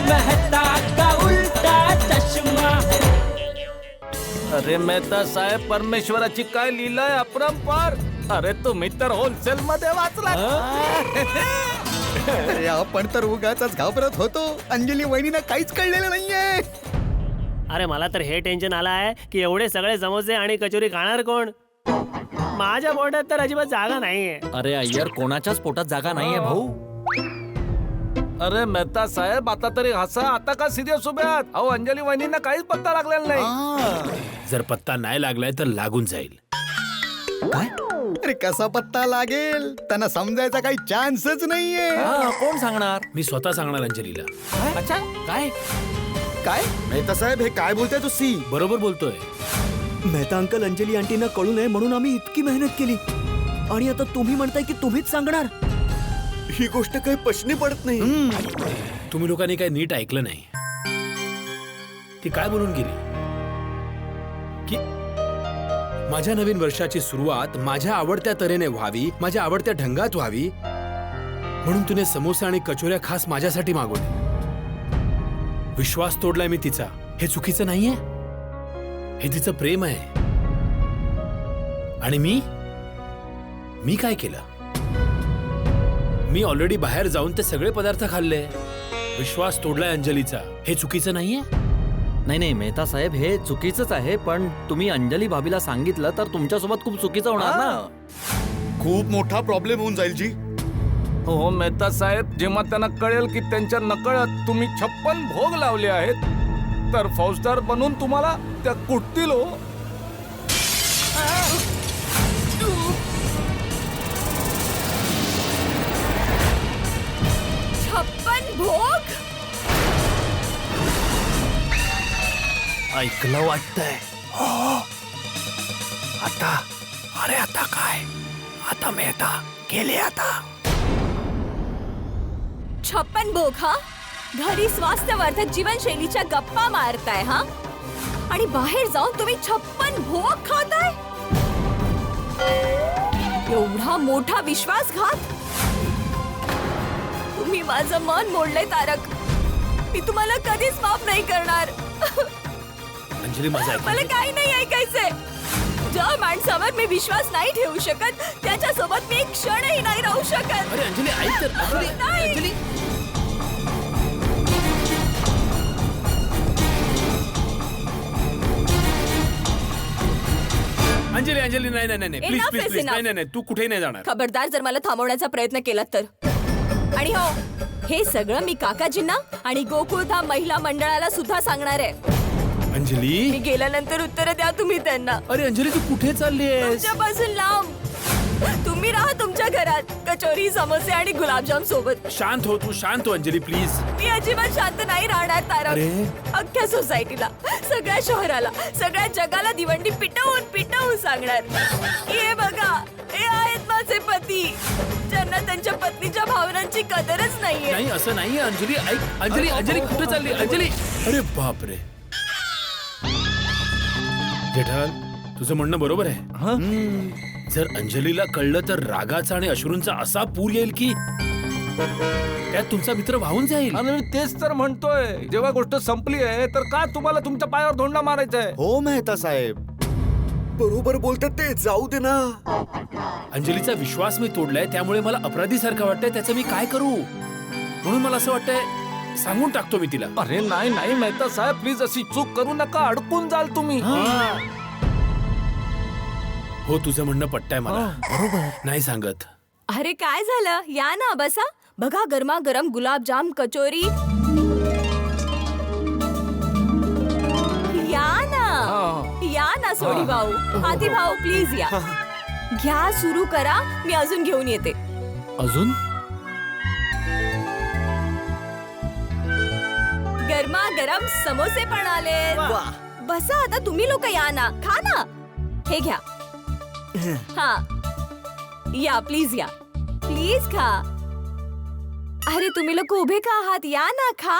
मेहता का उल्टा चष्मा। अरे मेहता साहेब, परमेश्वराची काय लीला आहे अपरंपार. अरे तुम्ही तर होलसेल मध्ये वाचला. अरे आपण तर उगाच घाबरत होतो. अंजली वहिनींना काहीच कळलेलं नाहीये. अरे मला तर हे टेन्शन आलं आहे की एवढे सगळे समोसे आणि कचोरी खाणार कोण. माझ्या पोटात तर अजिबात जागा नाहीये. अरे अय्यर, कोणाच्याच पोटात जागा नाहीये भाऊ. अरे मेहता साहेब, आता तरी हसा. आता का सिरियस उभे आहात? अहो अंजली वहिनींना काहीच पत्ता लागलेला नाही. जर पत्ता नाही लागलाय तर लागून जाईल. काय? अरे कसा पत्ता लागेल? त्यांना समजायचा काही चान्सच नाहीये. कोण सांगणार? मी स्वतः सांगणार अंजलीला. अच्छा, काय काय मेहता साहेब, हे काय बोलताय तू? सी बरोबर बोलतोय. मेहता अंकल अंजली आंटींना कळू नये म्हणून आम्ही इतकी मेहनत केली आणि आता तुम्ही म्हणताय की तुम्हीच सांगणार. ही गोष्ट काही पचनी पडत नाही. तुम्ही लोकांनी काय नीट ऐकलं नाही. ती काय बोलून गेली की माझ्या नवीन वर्षाची सुरुवात माझ्या आवडत्या तऱ्हेने व्हावी, माझ्या आवडत्या ढंगात व्हावी, म्हणून तिने समोसे आणि कचोऱ्या खास माझ्यासाठी मागवले. विश्वास तोडलाय मी तिचा. हे चुकीचं नाहीये. हे तिचं प्रेम आहे. आणि मी काय केलं? मी ऑलरेडी बाहेर जाऊन ते सगळे पदार्थ खाल्ले. विश्वास तोडलाय अंजलीचा. हे चुकीचं नाहीये. नाही मेहता साहेब, हे चुकीचंच आहे. पण तुम्ही अंजली भाभीला सांगितलं तर तुमच्यासोबत खूप चुकीचं होणार ना. खूप मोठा प्रॉब्लेम होऊन जाईल जी. हो मेहता साहेब, जेव्हा त्यांना कळेल की त्यांच्या नकळत तुम्ही 56 भोग लावले आहेत, तर फौजदार बनून तुम्हाला त्या कुटतील हो. भोग ऐकलं वाटतंय. आता अरे आता काय? आता मेहता गेले. आता 56 भोग हा? घरी स्वास्थ्यवर्धक जीवनशैलीच्या गप्पा मारताय हा, आणि बाहेर जाऊन तुम्ही 56 भोग खाताय? एवढा मोठा विश्वासघात? तुम्ही माझं मन मोडलंय तारक. मी तुम्हाला कधीच माफ नाही करणार. अंजली, माझा ऐक. मला काही नाही ऐकायचंय. ज्या माणसावर मी विश्वास नाही ठेवू शकत त्याच्यासोबत मी एक क्षणही नाही राहू शकत. अरे अंजली, ऐक तर. नाही. अंजली अंजली, नाही नाही नाही, please Enough please is please, enough. नाही नाही, तू कुठेही नाही जाणार. खबरदार जर मला थांबवण्याचा प्रयत्न केला तर. आणि हो, हे सगळं मी काकाजींना आणि गोकुळधाम महिला मंडळाला सुद्धा सांगणार आहे. अंजली, मी गेल्यानंतर उत्तर द्या तुम्ही त्यांना. अरे अंजली, तू कुठे चालली आहेस? तुमच्यापासून लांब. तुम्ही राहा तुमच्या घरात कचोरी, समोसे आणि गुलाबजाम सोबत. शांत हो, तू शांत हो अंजली, प्लीज. मी अजिबात शांत नाही राहणार तारक. अख्ख्या सोसायटीला, सगळ्या शहराला, सगळ्या जगाला दिवंडी पिटवून सांगणार. हे बघा, हे आहेत माझे पती, ज्यांना त्यांच्या पत्नीच्या भावनांची कदरच नाहीये. नाही, असं नाहीये अंजली. ऐक अंजली, अंजली कुठे चालली? अंजली, अरे बापरे. जेठालाल, तुझं म्हणणं बरोबर आहे. जर अंजलीला कळलं तर रागाचा आणि अश्रूंचा असा पूर येईल की त्यात तुमचा मित्र वाहून जाईल. आणि मी तेच तर म्हणतोय, जेव्हा गोष्ट संपली आहे तर का तुम्हाला तुमच्या पायावर धोंडा मारायचा आहे? हो मेहता साहेब, बरोबर बोलतात ते. जाऊ दे ना. अंजलीचा विश्वास मी तोडलाय, त्यामुळे मला अपराधीसारखं वाटतंय. त्याचं मी काय करू? म्हणून मला असं वाटतंय सांगून टाकतो मी तिला. अरे नाही नाही मेहता साहेब, प्लीज अशी चूक करू नका. अडकून जाल तुम्ही. हो, तुझं म्हणणं पटतंय मला. बरोबर, नाही सांगत. अरे काय झालं? या ना, बसा. बघा, गरमागरम गुलाबजाम, कचोरी. या ना सोडी भाऊ, हाती भाऊ, प्लीज या. घ्या, सुरू करा. मी अजून घेऊन येते. अजून? गरमागरम समोसे पण आले. बसा आता, तुम्ही लोक या ना, खा ना. हे घ्या. हा, या प्लीज, या प्लीज, खा. अरे तुम्ही लोक उभे का आहात? या ना, खा.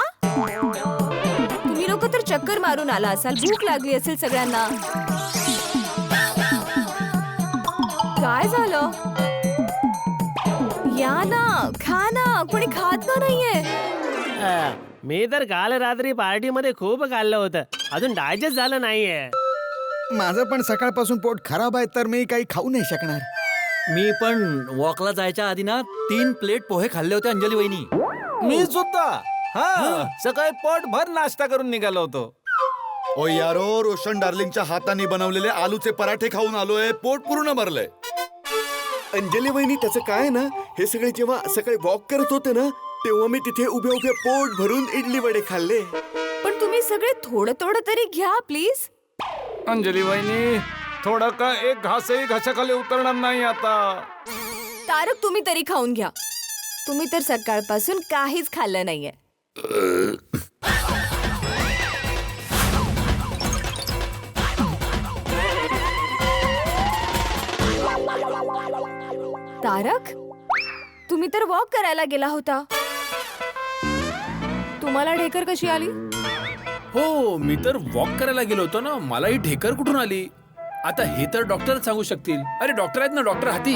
तुम्ही लोक तर चक्कर मारून आला असाल, भूक लागली असेल सगळ्यांना. काय झालं? या ना, खा ना. कोणी खात का नाहीये? मी तर काल रात्री पार्टीमध्ये खूप खाल्लं होतं, अजून डायजेस्ट झालं नाहीये. माझं पण सकाळपासून पोट खराब आहे तर मी काही खाऊ नाही शकणार. मी पण वॉकला जायच्या आधी ना 3 प्लेट पोहे खाल्ले होते अंजली वहिनी. मी सुद्धा सकाळी पोटभर नाश्ता करून निघालो होतो. ओ यारो, रोशन डार्लिंगच्या हाताने बनवलेले आलूचे पराठे खाऊन आलोय, पोट पूर्ण भरलंय. अंजली वहिनी, त्याचं काय आहे ना, हे सगळे जेव्हा सकाळी वॉक करत होते ना, तेव्हा मी तिथे उभे उभे पोट भरून इडली वडे खाल्ले. पण तुम्ही सगळे थोडं थोडं तरी घ्या प्लीज. अंजली वहिनी, थोडा का एक घासही घशाखाली उतरणार नाही आता. तारक, तुम्ही तरी खाऊन घ्या. तुम्ही तर सकाळपासून काहीच खाल्लं नाहीये. तारक, तुम्ही तर वॉक करायला गेला होता. तुम्हाला ढेकर कशी आली? हो, मी तर वॉक करायला गेलो होतो ना, मला ही ढेकर कुठून आली? आता हे तर डॉक्टर सांगू शकतील. अरे डॉक्टर आहेत ना, डॉक्टर हाती.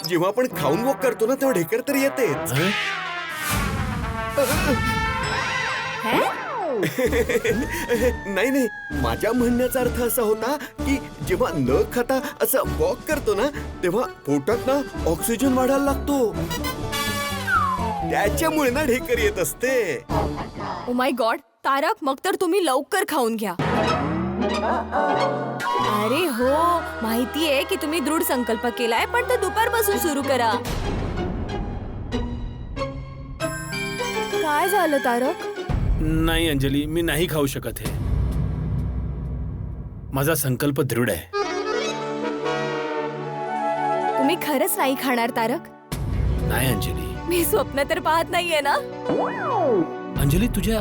जेव्हा आपण खाऊन वॉक करतो ना, तेव्हा ढेकर तर येतेच. नाही नाही, माझ्या म्हणण्याचा अर्थ असा होता की जेव्हा न खाता असं वॉक करतो ना, तेव्हा पोटात ना ऑक्सिजन वाढायला लागतो, त्याच्यामुळे ना ढेकर येत असते. ओ माय गॉड, तारक, मग तर तुम्ही लवकर खाऊन घ्या. अरे हो, माहितीये की तुम्ही दृढ संकल्प केलाय, पण तो दुपारपासून सुरू करा. काय झालं तारक? नाही अंजली, मी नाही खाऊ शकत हे. माझा संकल्प दृढ आहे. तुम्ही खरंच नाही खाणार तारक? नाही अंजली. मी स्वप्न तर पाहत नाहीये ना? अंजली, तुझ्या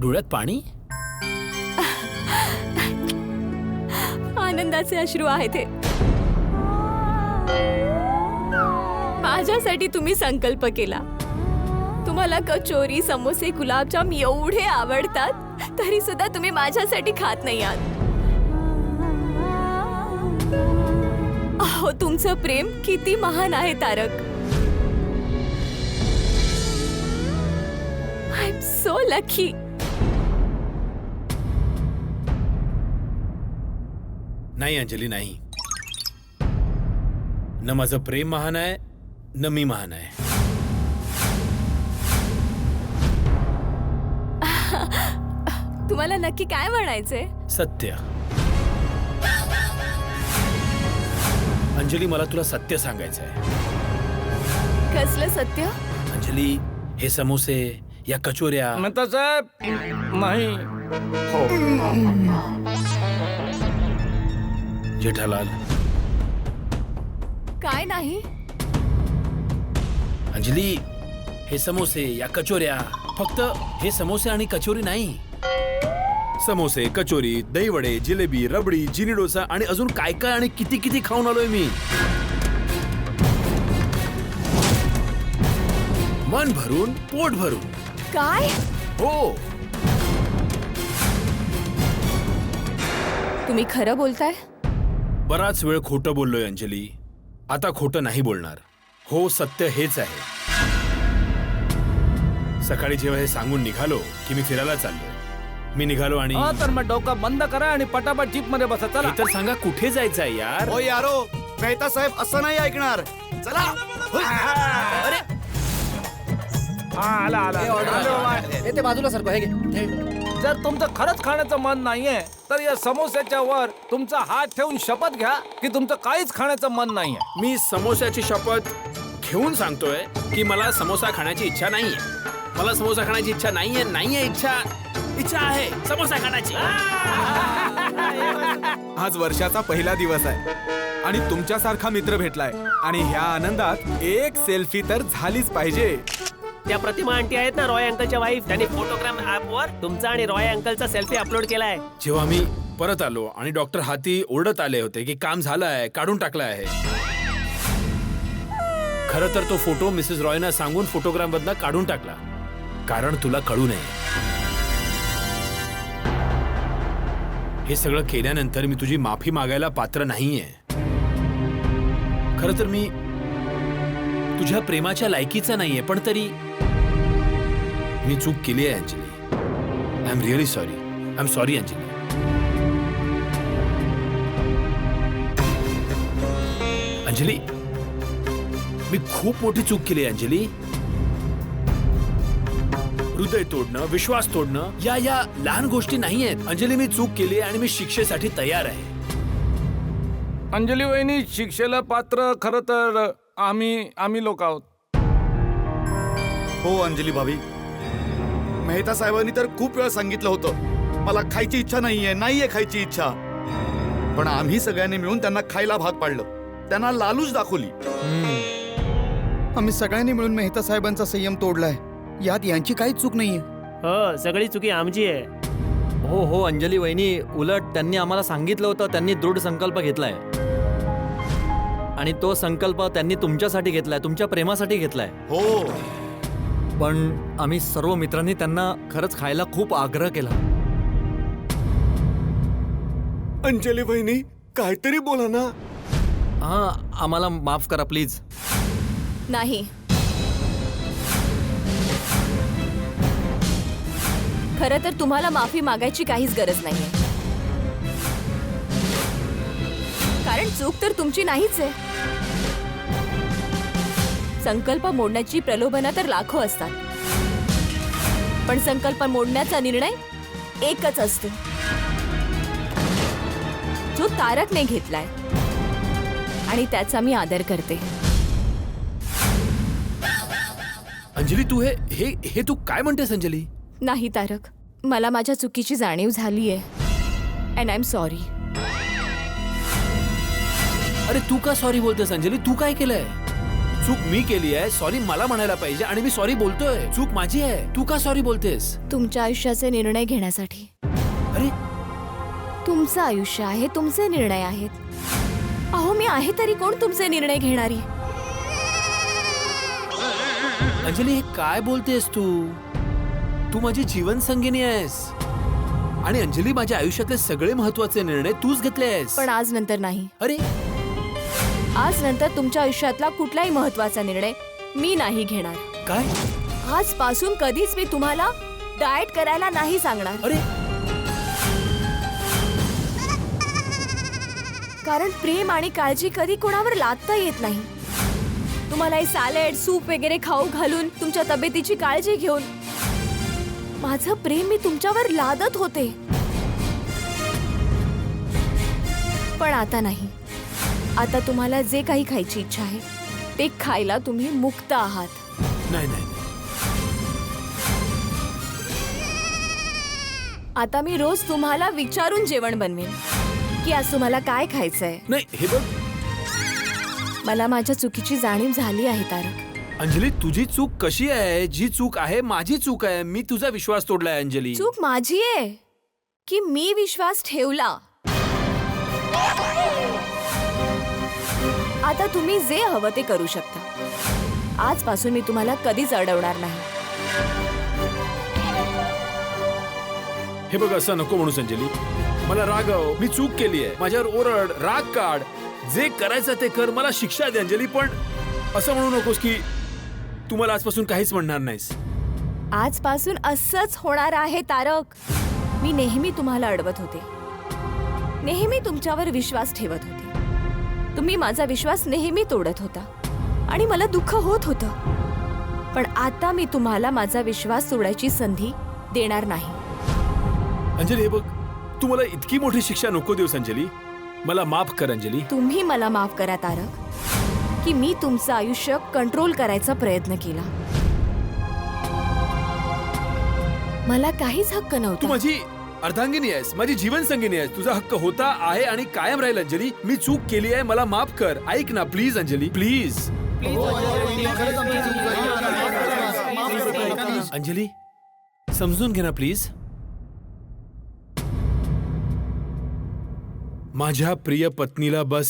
डोळ्यात पाणी? आनंदाचे अश्रू आहेत हे. माझ्यासाठी तुम्ही संकल्प केला. तुम्हाला कचोरी, समोसे, गुलाबजाम एवढे आवडतात, तरी सुद्धा तुम्ही माझ्यासाठी खात नाही आहात. अहो, तुमचं प्रेम किती महान आहे Tarak. I am so lucky. नाही अंजली, नाही. न माझं प्रेम महान आहे, न मी महान आहे. तुम्हाला नक्की काय म्हणायचंय? सत्य. अंजली, मला तुला सत्य सांगायचंय. कसलं सत्य? अंजली, हे समोसे, या कचोऱ्या, मेहता साहेब, नाही. जेठालाल, काय नाही? अंजली, हे समोसे, या कचोऱ्या, फक्त हे समोसे आणि कचोरी नाही. समोसे, कचोरी, दहीवडे, जिलेबी, रबडी, जिनी डोसा आणि अजून काय काय आणि किती किती खाऊन आलोय मी. मन भरून, पोट भरून. काय? हो. तुम्ही खरं बोलताय? बराच वेळ खोटं बोललोय अंजली. आता खोटं नाही बोलणार. हो, सत्य हेच आहे. सकाळी जेव्हा हे सांगून निघालो की मी फिरायला चाललोय, मी निघालो आणि तर मग डोका बंद करा आणि पटापट जीप मध्ये बसा. चला. हे तर सांगा कुठे जायचंय यार. ओ यारो, मेहता साहेब असं नाही ऐकणार. चला. आला आला. ते बाजूला सरको. हे घे. जर तुमचं खरंच खाण्याचं मन नाहीये तर या समोस्याच्या वर तुमचा हात ठेवून शपथ घ्या की तुमचं काहीच खाण्याचं मन नाहीये. मी समोस्याची शपथ घेऊन सांगतोय की मला समोसा खाण्याची इच्छा नाहीये. मला समोसा खाण्याची इच्छा नाहीये. नाहीये इच्छा आहे समोसा खाण्याची. आज वर्षाचा पहिला दिवस आहे आणि तुमच्यासारखा मित्र भेटलाय आणि ह्या आनंदात एक सेल्फी तर झालीच पाहिजे. त्या प्रतिमा आंटी आहेत ना, रॉय अंकलच्या वाईफ, त्यांनी फोटोग्राम ऍपवर तुमचा आणि रॉय अंकलचा सेल्फी अपलोड केलाय. जेव्हा मी परत आलो आणि डॉक्टर हाती ओरडत आले होते की काम झालं आहे, काढून टाकलं आहे. खरं तर तो फोटो मिसेस रॉयना सांगून फोटोग्राम मधनं काढून टाकला, कारण तुला कळू नये. हे सगळं केल्यानंतर मी तुझी माफी मागायला पात्र नाहीये. खरं तर मी तुझ्या प्रेमाच्या लायकीचा नाहीये, पण तरी मी चूक केली आहे Anjali. I am really sorry. I am sorry Anjali. Anjali, मी खूप मोठी चूक केली आहे अंजली. हृदय तोडणं, विश्वास तोडणं या लहान गोष्टी नाही आहेत अंजली. मी चूक केली आणि मी शिक्षेसाठी तयार आहे. अंजली वहिनी, शिक्षेला पात्र खरं तर आम्ही लोक आहोत. हो अंजली भाभी, मेहता साहेबांनी तर खूप वेळा सांगितलं होतं मला खायची इच्छा नाहीये खायची इच्छा. पण आम्ही सगळ्यांनी मिळून त्यांना खायला भाग पाडलं, त्यांना लालूच दाखवली. आम्ही सगळ्यांनी मिळून मेहता साहेबांचा संयम तोडलाय. यात यांची काहीच चूक नाहीये. हो, सगळी चुकी आमची आहे. हो अंजली वहिनी, उलट त्यांनी आम्हाला सांगितलं होतं, त्यांनी दृढ संकल्प घेतलाय आणि तो संकल्प त्यांनी तुमच्यासाठी घेतलाय, तुमच्या प्रेमासाठी घेतलाय. हो, पण आम्ही सर्व मित्रांनी त्यांना खरंच खायला खूप आग्रह केला. अंजली बहिणी, काहीतरी बोला ना. हा, आम्हाला माफ करा प्लीज. नाही, खरं तर तुम्हाला माफी मागायची काहीच गरज नाहीये, कारण चूक तर तुमची नाहीच आहे. संकल्प मोडण्याची प्रलोभनं तर लाखो असतात, पण संकल्प मोडण्याचा निर्णय एकच असतो, जो तारकने घेतलाय आणि त्याचा मी आदर करते. अंजली, तू हे तू काय म्हणतेस अंजली? नाही तारक, मला माझ्या चुकीची जाणीव झालीये अँड आय एम सॉरी. अरे तू का सॉरी बोलतेस अंजली? तू काय केलंय? चूक मी केली आहे, सॉरी मला म्हणायला पाहिजे आणि मी सॉरी बोलतोय. चूक माझी आहे, तू का सॉरी बोलतेस? तुमच्या आयुष्याचे निर्णय घेण्यासाठी. अरे तुमचं आयुष्य आहे, तुमचे निर्णय आहेत. अहो, मी आहे तरी कोण तुमचे निर्णय घेणारी? अंजली, हे काय बोलतेस तू? तू माझी जीवन संगिनी आहेस आणि अंजली, माझ्या आयुष्यातले सगळे महत्वाचे निर्णय तूच घेतले आहेस. पण आज नंतर नाही. अरे, आज नंतर तुमच्या आयुष्यातला कुठलाही महत्वाचा निर्णय मी नाही घेणार. काय? आजपासून कधीच मी तुम्हाला डाएट करायला नाही सांगणार. अरे, कारण प्रेम आणि काळजी कधी कोणावर लादता येत नाही. तुम्हाला हे सॅलड, सूप वगैरे खाऊ घालून तुमच्या तब्येतीची काळजी घेऊन माझं प्रेम मी तुमच्यावर लादत होते, पण आता नाही. आता तुम्हाला जे काही खायची इच्छा आहे ते खायला तुम्ही मुक्त आहात. नाही नाही, आता मी रोज तुम्हाला विचारून जेवण बनवेन की आज तुम्हाला काय खायचंय. नाही, हे बघ मला माझ्या चुकीची जाणीव झाली आहे तारक. अंजली, तुझी चूक कशी आहे? जी चूक आहे माझी चूक आहे. मी तुझा विश्वास तोडलाय अंजली. चूक माझी आहे की मी विश्वास ठेवला. आता तुम्ही जे हवं ते करू शकता. आजपासून मी तुम्हाला कधीच अडवणार नाही. हे बघ, असं नको म्हणूस अंजली. मला रागव, मी चूक केली आहे. माझ्यावर ओरड, राग काढ, जे करायचं ते कर, मला शिक्षा दे अंजली. पण असं म्हणू नकोस की तू मला आजपासून काहीच म्हणणार नाहीस. आजपासून असंच होणार आहे तारक. मी नेहमी तुम्हाला अडवत होते, नेहमी तुमच्यावर विश्वास ठेवत होते. तुम्ही माझा विश्वास नेहमी तोडत होता आणि मला दुःख होत होतं. पण आता मी तुम्हाला माझा विश्वास तोडायची संधी देणार नाही. अंजली, हे बघ, तू मला इतकी मोठी शिक्षा नको देऊस अंजली. मला माफ कर अंजली. तुम्ही मला माफ करा तारक की मी तुमचं आयुष्य कंट्रोल करायचा प्रयत्न केला. मला काहीच हक्क तू नव्हता. माझी अर्धांगिनी आहेस, माझी जीवन संगिनी आहेस. तुझा हक्क होता, आहे आणि कायम राहील अंजली. मी चूक केली आहे, मला माफ कर. ऐक ना प्लीज अंजली, प्लीज. अंजली, समजून घे ना प्लीज. माझ्या प्रिय पत्नीला बस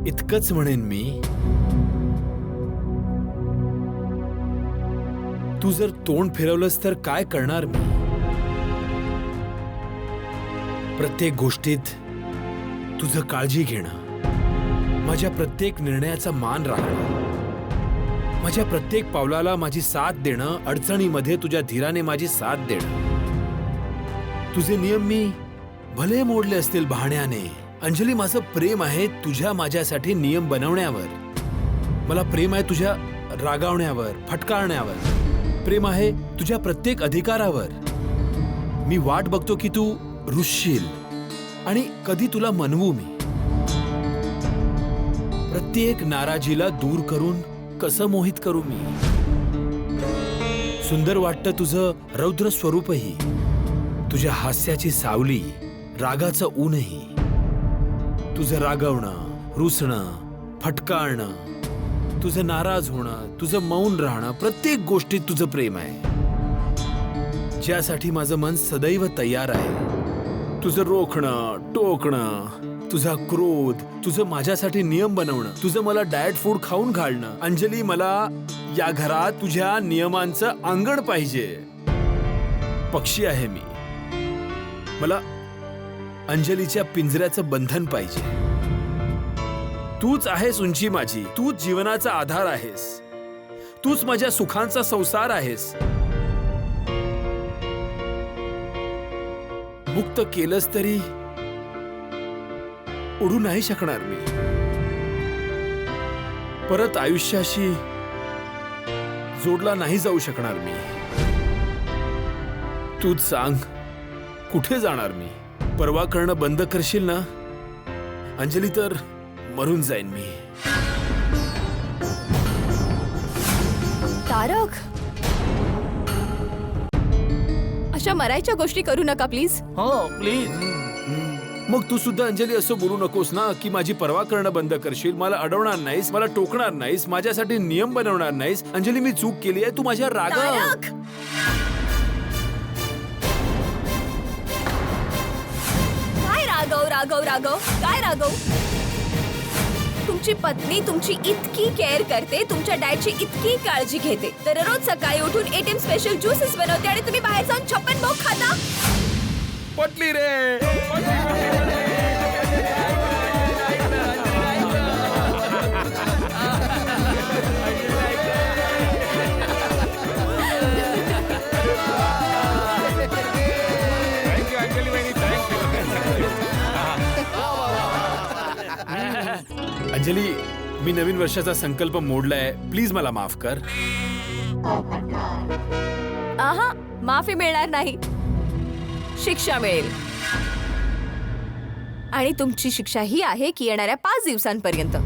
इतकंच म्हणेन मी. तू जर तोंड फिरवलंस तर काय करणार मी? प्रत्येक गोष्टीत तुझं काळजी घेणं, माझ्या प्रत्येक निर्णयाचा मान राखणं, माझ्या प्रत्येक पावलाला माझी साथ देणं, अडचणीमध्ये तुझ्या धीराने माझी साथ देणं. तुझे नियम मी भले मोडले असतील बहाण्याने. अंजली, माझं प्रेम आहे तुझ्या माझ्यासाठी नियम बनवण्यावर. मला प्रेम आहे तुझ्या रागावण्यावर, फटकारण्यावर. प्रेम आहे तुझ्या प्रत्येक अधिकारावर. मी वाट बघतो की तू रुसशील आणि कधी तुला मनवू मी. प्रत्येक नाराजीला दूर करून कसं मोहित करू मी. सुंदर वाटतं तुझं रौद्र स्वरूपही, तुझ्या हास्याची सावली, रागाचं ऊनही. तुझं रागवणं, रुसणं, फटकाळणं, तुझं नाराज होणं, तुझं मौन राहणं, प्रत्येक गोष्टीत तुझं प्रेम आहे, ज्यासाठी माझं मन सदैव तयार आहे. तुझं रोखणं, टोकणं, तुझा क्रोध, तुझं माझ्यासाठी नियम बनवणं, तुझं मला डाएट फूड खाऊन घालणं. अंजली, मला या घरात तुझ्या नियमांचं अंगण पाहिजे. पक्षी आहे मी, मला अंजलीच्या पिंजऱ्याचं बंधन पाहिजे. तूच आहेस उंची माझी, तूच जीवनाचा आधार आहेस, तूच माझ्या सुखांचा संसार आहेस. मुक्त केलंस तरी उडू नाही शकणार मी. परत आयुष्याशी जोडला नाही जाऊ शकणार मी. तूच सांग, कुठे जाणार मी? परवा करणं बंद करशील ना अंजली, तर मरून जाईन मी. तारक, अशा मरायच्या गोष्टी करू नका प्लीज. हो प्लीज. मग तू सुद्धा अंजली असं बोलू नकोस ना की माझी परवा करणं बंद करशील, मला अडवणार नाहीस, मला टोकणार नाहीस, माझ्यासाठी नियम बनवणार नाहीस. अंजली, मी चूक केली आहे, तू माझ्या रागाव. तारक, काय राघव, काय राघव? तुमची पत्नी तुमची इतकी केअर करते, तुमच्या डाएटची इतकी काळजी घेते, दररोज सकाळी उठून एटीएम स्पेशल ज्यूसेस बनवते आणि तुम्ही बाहेर जाऊन 56 भोग खाता. पटली रे. अंजली, मी नवीन वर्षाचा संकल्प मोडलाय, प्लीज मला माफ कर. आहा, माफी मिळणार नाही, शिक्षा मिळेल. आणि तुमची शिक्षा ही आहे की येणाऱ्या 5 दिवसांपर्यंत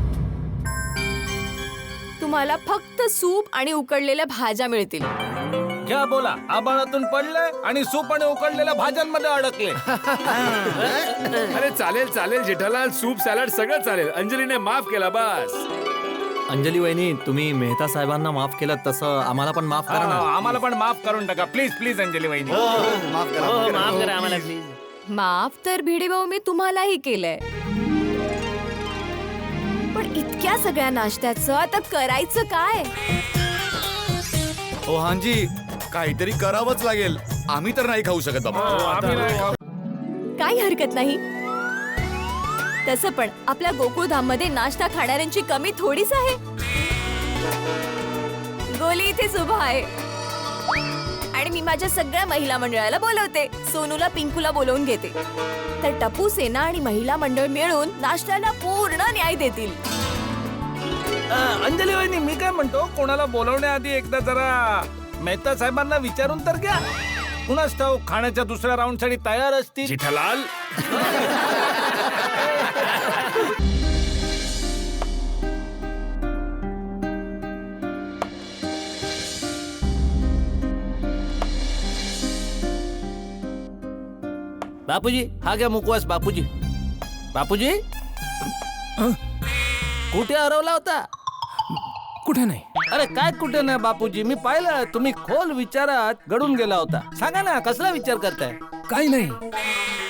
तुम्हाला फक्त सूप आणि उकडलेल्या भाज्या मिळतील. घ्या बोला, आबाळातून पडले आणि सूप आणि उकडलेल्या भाज्यांमध्ये अडकले. अरे चालेल चालेल जेठालाल, सूप सॅलड सगळं चालेल. अंजलीने माफ केला बस. अंजली वहिनी, तुम्ही मेहता साहेबांना माफ केलं तसं आम्हाला पण माफ करा ना. आम्हाला पण माफ करून टाका प्लीज प्लीज अंजली वहिनी. माफ करा आम्हाला प्लीज. माफ तर भिडे भाऊ मी तुम्हालाही केलंय, पण इतक्या सगळ्या नाश्त्याचं आता करायचं काय? हो हांजी, काहीतरी करावंच लागेल. आम्ही तर नाही खाऊ शकत बाबा. आम्ही नाही खाऊ. काही हरकत नाही. तसं पण आपल्या गोकुळधाम मध्ये नाश्ता खाणाऱ्यांची कमी थोडीच आहे. गोली इथेच उभा आहे आणि मी माझ्या सगळ्या महिला मंडळाला बोलवते. सोनूला, पिंकूला बोलवून घेते, तर टपू सेना आणि महिला मंडळ मिळून नाश्त्याला पूर्ण न्याय देतील. अंजली वहिनी, मी काय म्हणतो, कोणाला बोलवण्याआधी एकदा जरा मेहता साहेबांना विचारून तर घ्या. कुणाच ठाऊक खाण्याच्या दुसऱ्या राऊंड साठी तयार असतील. जेठालाल, बापूजी, हा घ्या मुखवास. बापूजी, बापूजी कुठे हरवला होता? कुठे नाही. अरे काय कुठे नाही बापूजी, मी पाहिलं तुम्ही खोल विचारात गडून गेला होता. सांगा ना, कसला विचार करताय? काही नाही,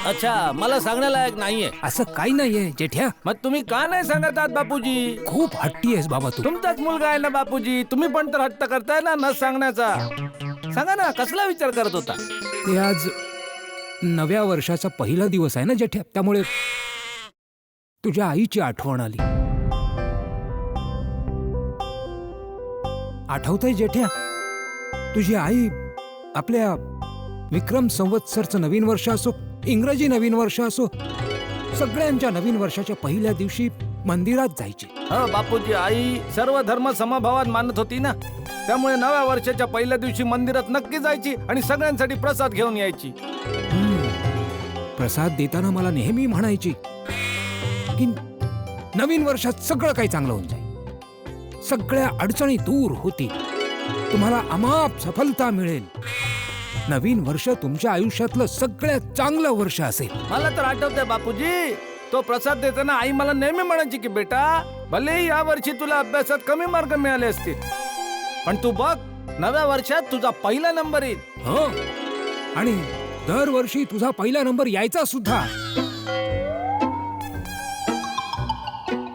अच्छा, मला सांगण्यालायक नाहीये. असं काही नाहीये जेठ्या. मग तुम्ही का नाही सांगत आहात बापूजी? खूप हट्टी आहेस बाबा तू. तुमचाच मुलगा आहे ना बापूजी, तुम्ही पण तर हट्ट करताय ना न सांगण्याचा. सांगा ना, कसला विचार करत होता? ते आज नव्या वर्षाचा पहिला दिवस आहे ना जेठ्या, त्यामुळे तुझ्या आईची आठवण आली. आठवतंय जेठ्या, तुझी आई आपल्या विक्रम संवत्सरचं नवीन वर्ष असो, इंग्रजी नवीन वर्ष असो, सगळ्यांच्या नवीन वर्षाच्या पहिल्या दिवशी मंदिरात जायची. हो बापूजी, आई सर्व धर्म समभावात मानत होती ना, त्यामुळे नव्या वर्षाच्या पहिल्या दिवशी मंदिरात नक्की जायची आणि सगळ्यांसाठी प्रसाद घेऊन यायची. प्रसाद देताना मला नेहमी म्हणायची की नवीन वर्षात सगळं काही चांगलं होऊन जाईल, सगळ्या अडचणी दूर होतील, तुम्हाला अमाप सफलता मिळेल, नवीन वर्ष तुमच्या आयुष्यातलं सगळ्यात चांगलं वर्ष असेल. मला तर आठवतंय बापूजी, तो प्रसाद देताना आई मला नेहमी म्हणायची की बेटा, भले या वर्षी तुला अभ्यासात कमी मार्क मिळाले असतील, पण तू बघ नव्या वर्षात तुझा पहिला नंबर येईल. हो, आणि दरवर्षी तुझा पहिला नंबर यायचा सुद्धा,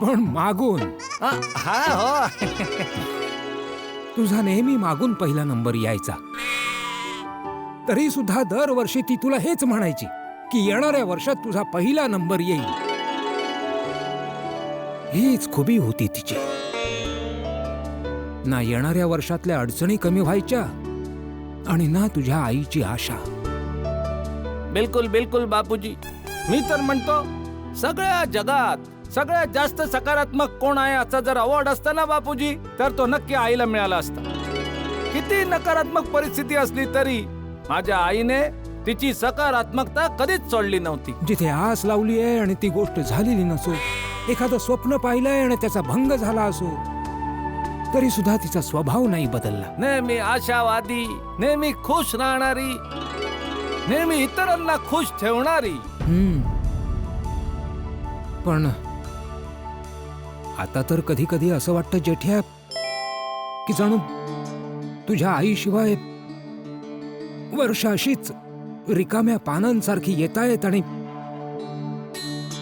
पण मागून. हा हो. तुझा नेहमी मागून पहिला नंबर यायचा. तरी सुद्धा दरवर्षी ती तुला हेच म्हणायची की येणाऱ्या वर्षात तुझा पहिला नंबर येईल. हीच खुबी होती तिची. ना येणाऱ्या वर्षातल्या अडचणी कमी व्हायच्या आणि ना तुझ्या आईची आशा. बिलकुल बिलकुल बापूजी, मी तर म्हणतो सगळ्या जगात सगळ्यात जास्त सकारात्मक कोण आहे असा जर अवॉर्ड असता ना बापूजी, तर तो नक्की आईला मिळाला असता. किती नकारात्मक परिस्थिती असली तरी माझ्या आईने तिची सकारात्मकता कधीच सोडली नव्हती. जिथे आस लावली आहे आणि ती गोष्ट झालेली नसो, एखादं स्वप्न पाहिलंय आणि त्याचा भंग झाला असो, तरी सुद्धा तिचा स्वभाव नाही बदलला. नेहमी आशावादी, नेहमी खुश राहणारी, नेहमी इतरांना खुश ठेवणारी. पण आता तर कधी कधी असं वाटतं जेठ्या की जणू तुझ्या आईशिवाय वर्ष अशीच रिकाम्या पानांसारखी येतायत आणि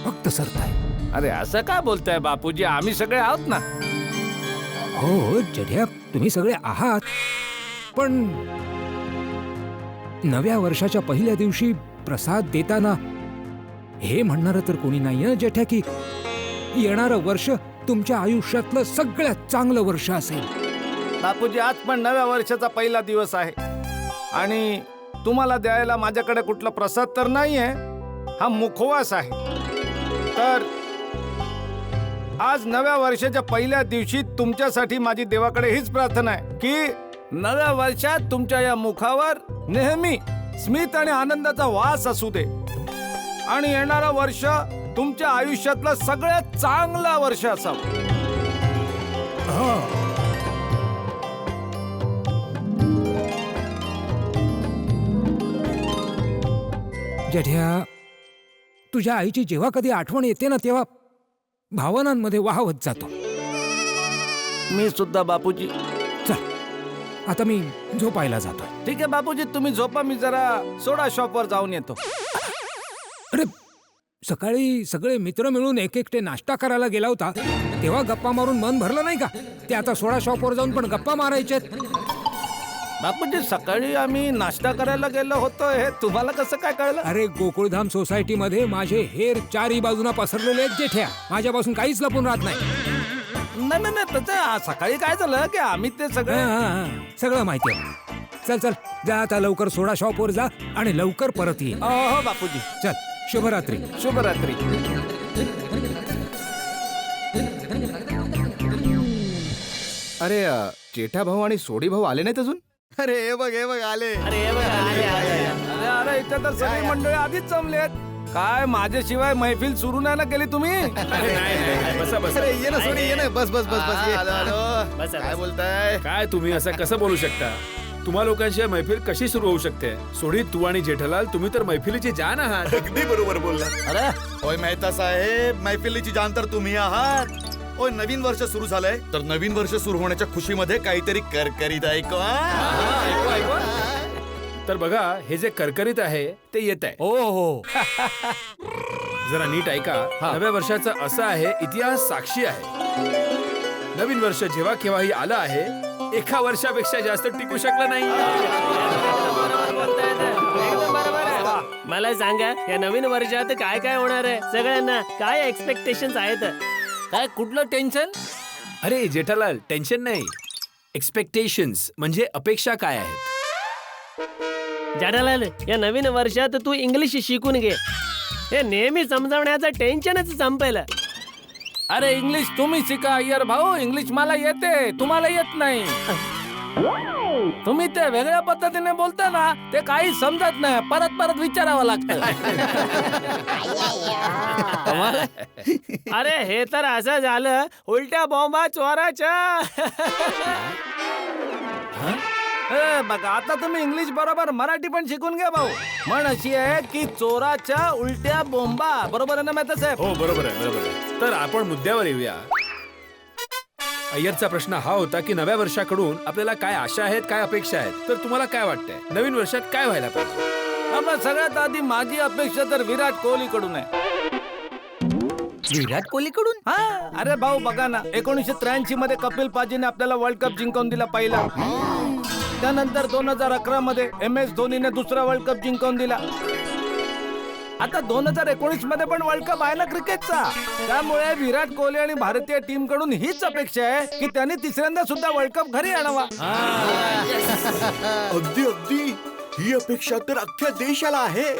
फक्त सरताय. अरे असं का बोलताय बापूजी, आम्ही सगळे आहोत ना. हो जेठ्या, तुम्ही सगळे आहात, पण नव्या वर्षाच्या पहिल्या दिवशी प्रसाद देताना हे म्हणणार तर कोणी नाही जेठ्या की येणारं वर्ष तुमच्या आयुष्यातलं सगळ्यात चांगलं वर्ष असेल. बापूजी, आज पण नव्या वर्षाचा पहिला दिवस आहे आणि तुम्हाला द्यायला माझ्याकडे कुठला प्रसाद तर नाहीये, हा मुखवास आहे. तर आज नव्या वर्षाच्या पहिल्या दिवशी तुमच्यासाठी माझी देवाकडे हीच प्रार्थना आहे की नव्या वर्षात तुमच्या या मुखावर नेहमी स्मित आणि आनंदाचा वास असू दे आणि येणारं वर्ष तुमच्या आयुष्यातलं सगळ्यात चांगलं वर्ष असावं. जेठ्या, तुझ्या आईची जेव्हा कधी आठवण येते ना, तेव्हा भावनांमध्ये वाहवत जातो. मी सुद्धा बापूजी. चल आता मी झोपायला जातोय. ठीक आहे बापूजी, तुम्ही झोपा, मी जरा सोडा शॉपवर जाऊन येतो. अरे सकाळी सगळे मित्र मिळून एक एकटे नाश्ता करायला गेला होता, तेव्हा गप्पा मारून मन भरलं नाही का? ते आता सोडा शॉपवर जाऊन पण गप्पा मारायचे. बापूजी, सकाळी आम्ही नाश्ता करायला गेलो होतो, हे तुम्हाला कसं काय कळलं? अरे गोकुळधाम सोसायटी मध्ये माझे हेर चारी बाजूना पसरलेले आहेत जेठ्या, माझ्यापासून काहीच लपून राहत नाही. नाही नाही नाही, त्याचं सकाळी काय झालं की आम्ही ते सगळं माहिती आहे. चल चल जा आता, लवकर सोडा शॉपवर जा आणि लवकर परत ये. हो बापूजी. चल, शुभरात्री. शुभरात्री. अरे जेठा भाऊ आणि सोडी भाऊ आले नाहीत अजून? अरे हे बघ आले. अरे अरे इथे तर सगळी मंडळी आधीच जमलेत. काय माझ्याशिवाय मैफिल सुरू नाही ना केली तुम्ही? बसा बसा. अरे ये ना सोडी, ये ना. बस बस बस बस ये. काय बोलताय? काय तुम्ही असं कसं बोलू शकता? तुम्हा लोकांशिवाय मैफिल कशी सुरू होऊ शकते? सोडी, तू आणि जेठालाल, तुम्ही तर मैफिलीची जान आहात. अगदी बरोबर बोलला. अरे होय मेहता साहेब, मैफिलीची जान तर तुम्ही आहात. होय, नवीन वर्ष सुरू झालंय, तर नवीन वर्ष सुरू होण्याच्या खुशीमध्ये काहीतरी करकरीत ऐकू. तर बघा, हे जे करकरीत आहे ते येत आहे. हो जरा नीट ऐका. नव्या वर्षाचं असं आहे, इतिहास साक्षी आहे. नवीन वर्ष जेव्हा केव्हाही आलं आहे, एका वर्षापेक्षा जास्त टिकू शकलं नाही. मला सांगा, या नवीन वर्षात काय काय होणार आहे? सगळ्यांना काय एक्सपेक्टेशन्स आहेत? काय कुठलं टेन्शन? अरे जेठालाल, टेन्शन नाही. एक्सपेक्टेशन्स म्हणजे अपेक्षा काय आहेत? जेठालाल, या नवीन वर्षात तू इंग्लिश शिकून घे. हे नेहमी समजावण्याचं टेन्शनच संपेल. अरे इंग्लिश तुम्ही शिका अय्यर भाऊ. इंग्लिश मला येते, तुम्हाला येत नाही. तुम्ही ते वेगळ्या पद्धतीने बोलता ना, ते काही समजत नाही. परत परत विचारावं लागतं. अरे हे तर असं झालं उलट्या बॉम्बा चोराच्या. बघा आता तुम्ही इंग्लिश बरोबर मराठी पण शिकून घ्या भाऊ. म्हण अशी आहे की चोराच्या उलट्या बोंबा. बरोबर आहे ना मेहता साहेब? हो बरोबर आहे, बरोबर आहे. तर आपण मुद्द्यावर येऊया. अय्यरचा प्रश्न हा होता की नव्या वर्षाकडून आपल्याला काय आशा आहेत, काय अपेक्षा आहेत. तर तुम्हाला काय वाटतंय नवीन वर्षात काय व्हायला पाहिजे? आपण सगळ्यात आधी माझी अपेक्षा तर विराट कोहली कडून आहे. विराट कोहली कडून? हा अरे भाऊ बघा ना, 1983 मध्ये कपिल पाजीने आपल्याला वर्ल्ड कप जिंकवून दिला पहिला. त्यानंतर 2011 मध्ये MS धोनीने दुसरा वर्ल्ड कप जिंकवून दिला. आता 2019 मध्ये पण वर्ल्ड कप आहे ना क्रिकेटचा. त्यामुळे विराट कोहली आणि भारतीय टीम कडून हीच अपेक्षा आहे की त्यांनी तिसऱ्यांदा सुद्धा वर्ल्ड कप घरी आणावा. अगदी अगदी ही अपेक्षा तर अख्ख्या देशाला आहे.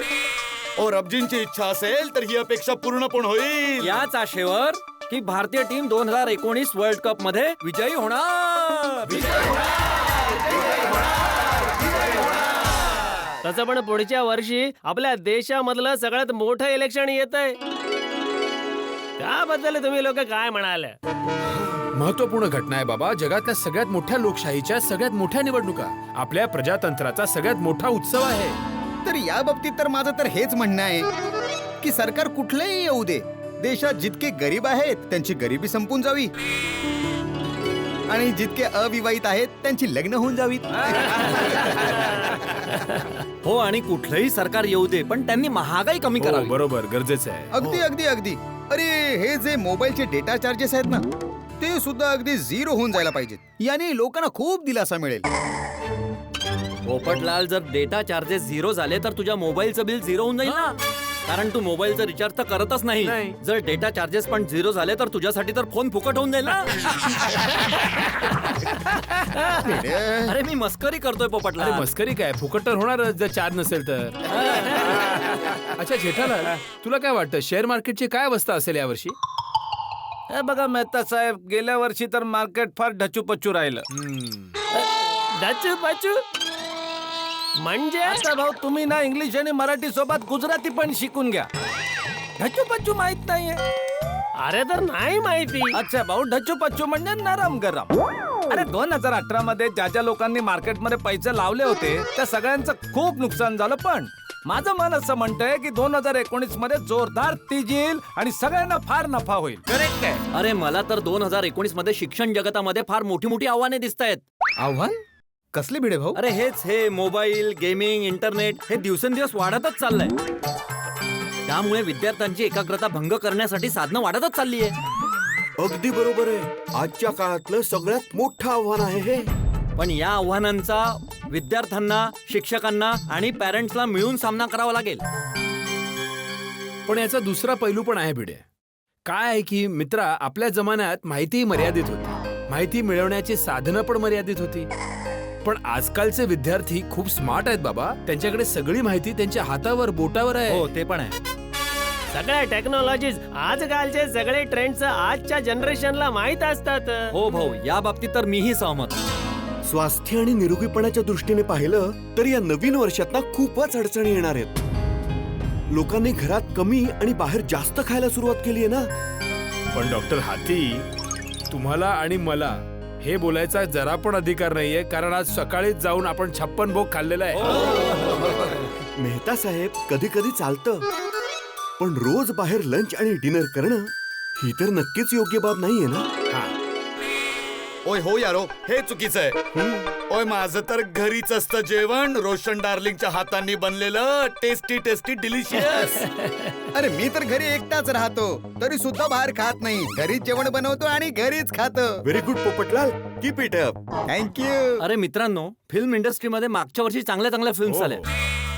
और अब्जींची इच्छा असेल तर ही अपेक्षा पूर्ण पण होईल. याच आशेवर की भारतीय टीम 2019 वर्ल्ड कप मध्ये विजयी होणार. तसं पण पुढच्या वर्षी आपल्या देशामधलं सगळ्यात मोठं इलेक्शन येतंय. त्याबद्दल तुम्ही लोक काय म्हणाल? महत्वपूर्ण घटना आहे बाबा. जगातल्या सगळ्यात मोठ्या लोकशाहीच्या सगळ्यात मोठ्या निवडणुका, आपल्या प्रजातंत्राचा सगळ्यात मोठा उत्सव आहे. तर या बाबतीत तर माझं तर हेच म्हणणं आहे की सरकार कुठलंही येऊ दे, देशात जितके गरीब आहेत त्यांची गरिबी संपून जावी आणि जितके अविवाहित आहेत त्यांची लग्न होऊन जावीत. हो आणि कुठलंही सरकार येऊ दे पण त्यांनी महागाई कमी हो, करावी. बरोबर, गरजेचं आहे. अगदी अगदी अगदी. अरे हे जे मोबाईलचे डेटा चार्जेस आहेत ना, ते सुद्धा अगदी 0 होऊन जायला पाहिजेत. याने लोकांना खूप दिलासा मिळेल. पोपटलाल, जर डेटा चार्जेस 0 झाले तर तुझ्या मोबाईलचं बिल 0 होऊन जाईल ना. कारण तू मोबाईलचं रिचार्ज तर करतच नाही. जर डेटा चार्जेस पण 0 झाले तर तुझ्यासाठी तर फोन फुकट होऊन जाईल ना. अरे मी मस्करी करतोय पोपटलाल. अरे मस्करी काय, फुकट तर होणारच जर चार्ज नसेल तर. अच्छा जेठालाल, तुला काय वाटतं शेअर मार्केटची काय अवस्था असेल यावर्षी? हे बघा मेहता साहेब, गेल्या वर्षी तर मार्केट फार ढचूपचू राहिलं. डचू म्हणजे आता भाऊ तुम्ही ना इंग्लिश आणि मराठी सोबत गुजराती पण शिकून घ्या. ढचूपचू माहित नाहीये? अरे तर नाही माहिती. अच्छा भाऊ, ढचूपचू म्हणजे नरम गरम. अरे 2018 मध्ये ज्या ज्या लोकांनी मार्केटमध्ये पैसे लावले होते त्या सगळ्यांचं खूप नुकसान झालं. पण माझं मन असं म्हणतंय की 2019 मध्ये जोरदार तेजी येईल आणि सगळ्यांना फार नफा होईल. करेक्ट आहे? अरे मला तर 2019 मध्ये शिक्षण जगतामध्ये फार मोठी मोठी आव्हाने दिसत आहेत. आव्हान कसले भिडे भाऊ? अरे हेच हे मोबाईल, गेमिंग, इंटरनेट हे दिवसेंदिवस वाढतच चाललंय. त्यामुळे विद्यार्थ्यांची एकाग्रता भंग करण्यासाठी साधनं वाढतच चालली आहे. अगदी बरोबर आहे. आजच्या काळातलं सगळ्यात मोठं आव्हान आहे हे. पण या आव्हानांचा विद्यार्थ्यांना, शिक्षकांना आणि पॅरेंट्सला मिळून सामना करावा लागेल. पण याचा दुसरा पैलू पण आहे भिडे. काय आहे की मित्रा, आपल्या जमान्यात माहिती मर्यादित होती. माहिती मिळवण्याची साधनं पण मर्यादित होती. पण आजकालचे विद्यार्थी खूप स्मार्ट आहेत बाबा. त्यांच्याकडे सगळी माहिती त्यांच्या हातावर, बोटावर आहे. हो ते पण आहे. सगळ्या टेक्नॉलॉजीज, आजकालचे सगळे ट्रेंड्स आजच्या जनरेशनला माहित असतात. हो भाऊ, या बाबतीत तर मीही सहमत. स्वास्थ्य आणि निरोगीपणाच्या दृष्टीने पाहिलं तर या नवीन वर्षात ना खूपच अडचणी येणार आहेत. लोकांनी घरात कमी आणि बाहेर जास्त खायला सुरुवात केली आहे ना. पण डॉक्टर हाती, तुम्हाला आणि मला हे बोलायचा जरा पण अधिकार नाहीये, कारण आज सकाळीच जाऊन आपण 56 भोग खाल्लेला आहे. मेहता साहेब, कधी कधी चालतं, पण रोज बाहेर लंच आणि डिनर करणं ही तर नक्कीच योग्य बाब नाहीये ना. ओय हो यारो, हे चुकीचं आहे. ओय माझं तर घरीच असतं जेवण, रोशन डार्लिंगच्या हातांनी बनलेलं, टेस्टी टेस्टी डिलिशियस. अरे मी तर घरी एकटाच राहतो तरी सुद्धा बाहेर खात नाही. घरीच जेवण बनवतो आणि घरीच खातो. Very good Popatlal, keep it up. Thank you. अरे मित्रांनो, फिल्म इंडस्ट्रीमध्ये मागच्या वर्षी चांगल्या चांगल्या फिल्म्स आल्या.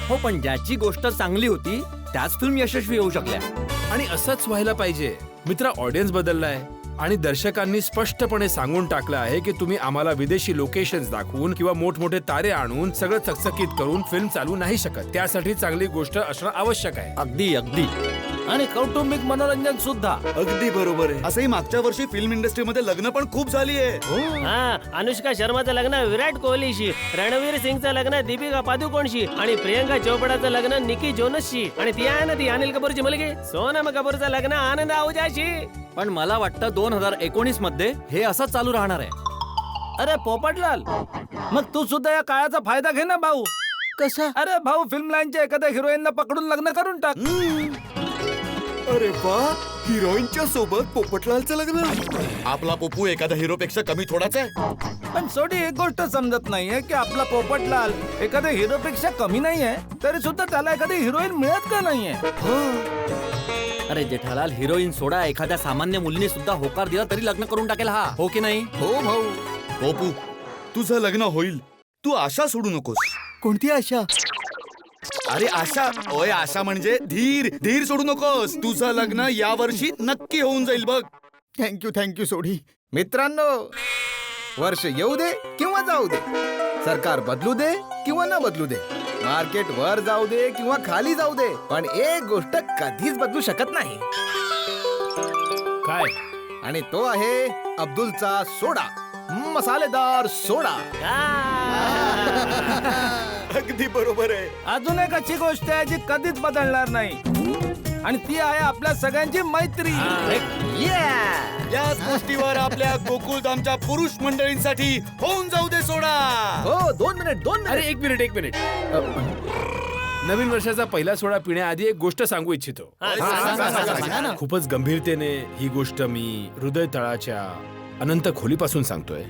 हो पण ज्याची गोष्ट चांगली होती त्याच फिल्म यशस्वी होऊ शकल्या. आणि असंच व्हायला पाहिजे मित्रा. ऑडियन्स बदललाय, आणि दर्शकांनी स्पष्टपणे सांगून टाकलं आहे की तुम्ही आम्हाला विदेशी लोकेशन्स दाखवून किंवा मोठमोठे तारे आणून सगळं चकचकीत करून फिल्म चालू नाही शकत. त्यासाठी चांगली गोष्ट असणं आवश्यक आहे. अगदी अगदी. आणि कौटुंबिक मनोरंजन सुद्धा. अगदी बरोबर आहे. असंही मागच्या वर्षी फिल्म इंडस्ट्रीमध्ये लग्न पण खूप झाली आहे. हा, अनुष्का शर्माचं लग्न विराट कोहलीशी, रणवीर सिंगचं लग्न दीपिका पादुकोणशी आणि प्रियंका चोपडाचं लग्न निकी जोनसशी आणि ती आहे ना ती अनिल कपूरची मुलगी सोनम कपूरचं लग्न आनंद आहुजाशी. पण मला वाटतं 2019 मध्ये हे असंच चालू राहणार आहे. अरे पोपटलाल, मग तू सुद्धा या काळाचा फायदा घे ना भाऊ. कसा? अरे भाऊ, फिल्म लाईनच्या एखाद्या हिरोईनला पकडून लग्न करून टाक. अरे वा, हिरोईनच्या सोबत पोपटलालचं लग्न. आपला पोपू एखाद्या हिरोपेक्षा कमी थोडाच आहे. पण सोडी एक गोष्ट समजत नाहीये की आपला पोपटलाल एखाद्या हिरोपेक्षा कमी नाहीये, तरी सुद्धा त्याला एखादी हिरोईन मिळत का नाहीये. अरे जेठालाल, हिरोईन सोडा, एखाद्या सामान्य मुलीने सुद्धा होकार दिला तरी लग्न करून टाकेल हा, हो की नाही? हो भाऊ. पोपू, तुझं लग्न होईल. तू आशा सोडू नकोस. कोणती आशा? अरे आशा, ओय आशा म्हणजे धीर. धीर सोडू नकोस. तुझं लग्न या वर्षी नक्की होऊन जाईल बघ. थँक्यू सोडी. मित्रांनो, वर्ष येऊ दे किंवा जाऊ दे, सरकार बदलू दे किंवा न बदलू दे, मार्केट वर जाऊ दे किंवा खाली जाऊ दे, पण एक गोष्ट कधीच बदलू शकत नाही. काय? आणि तो आहे अब्दुलचा सोडा, मसालेदार सोडा. अगदी बरोबर आहे. अजून एक अशी गोष्ट आहे जी कधीच बदलणार नाही, आणि ती आहे आपल्या सगळ्यांची मैत्री. याच गोष्टीवर आपल्या गोकुळधामच्या पुरुष मंडळींसाठी होऊन जाऊ दे सोडा. हो, 2 मिनिट. अरे एक मिनिट. नवीन वर्षाचा पहिला सोडा पिण्याआधी एक गोष्ट सांगू इच्छितो. खूपच गंभीरतेने ही गोष्ट मी हृदय तळाच्या अनंत खोलीपासून सांगतोय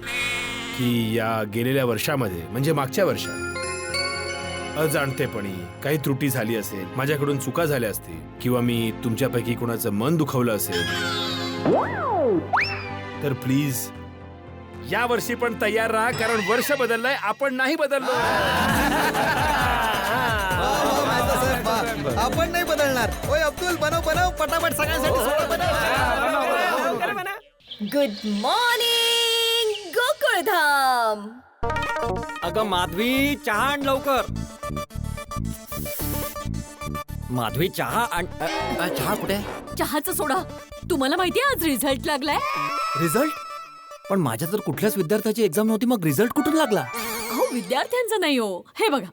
की या गेलेल्या वर्षामध्ये, म्हणजे मागच्या वर्षात अजाणतेपणी काही त्रुटी झाली असेल, माझ्याकडून चुका झाल्या असतील, किंवा मी तुमच्यापैकी कोणाचं मन दुखवलं असेल, तर प्लीज या वर्षी पण तयार राहा, कारण वर्ष बदललंय, आपण नाही बदललो. आपण नाही बदलणार. ओय अब्दुल, बनव पटापट सगळ्यांसाठी सोडा बनव. Good morning Gokuldham. अगं माधवी, चहा आण लवकर. माधवी, चहा आण. चहा कुठे? चहाचा सोडा. तुम्हाला माहितीये आज रिझल्ट लागलाय. रिझल्ट? पण माझ्या तर कुठल्याच विद्यार्थ्याची एक्झाम नव्हती, मग रिझल्ट कुठून लागला? अहो, विद्यार्थ्यांचा नाही हो, हे बघा.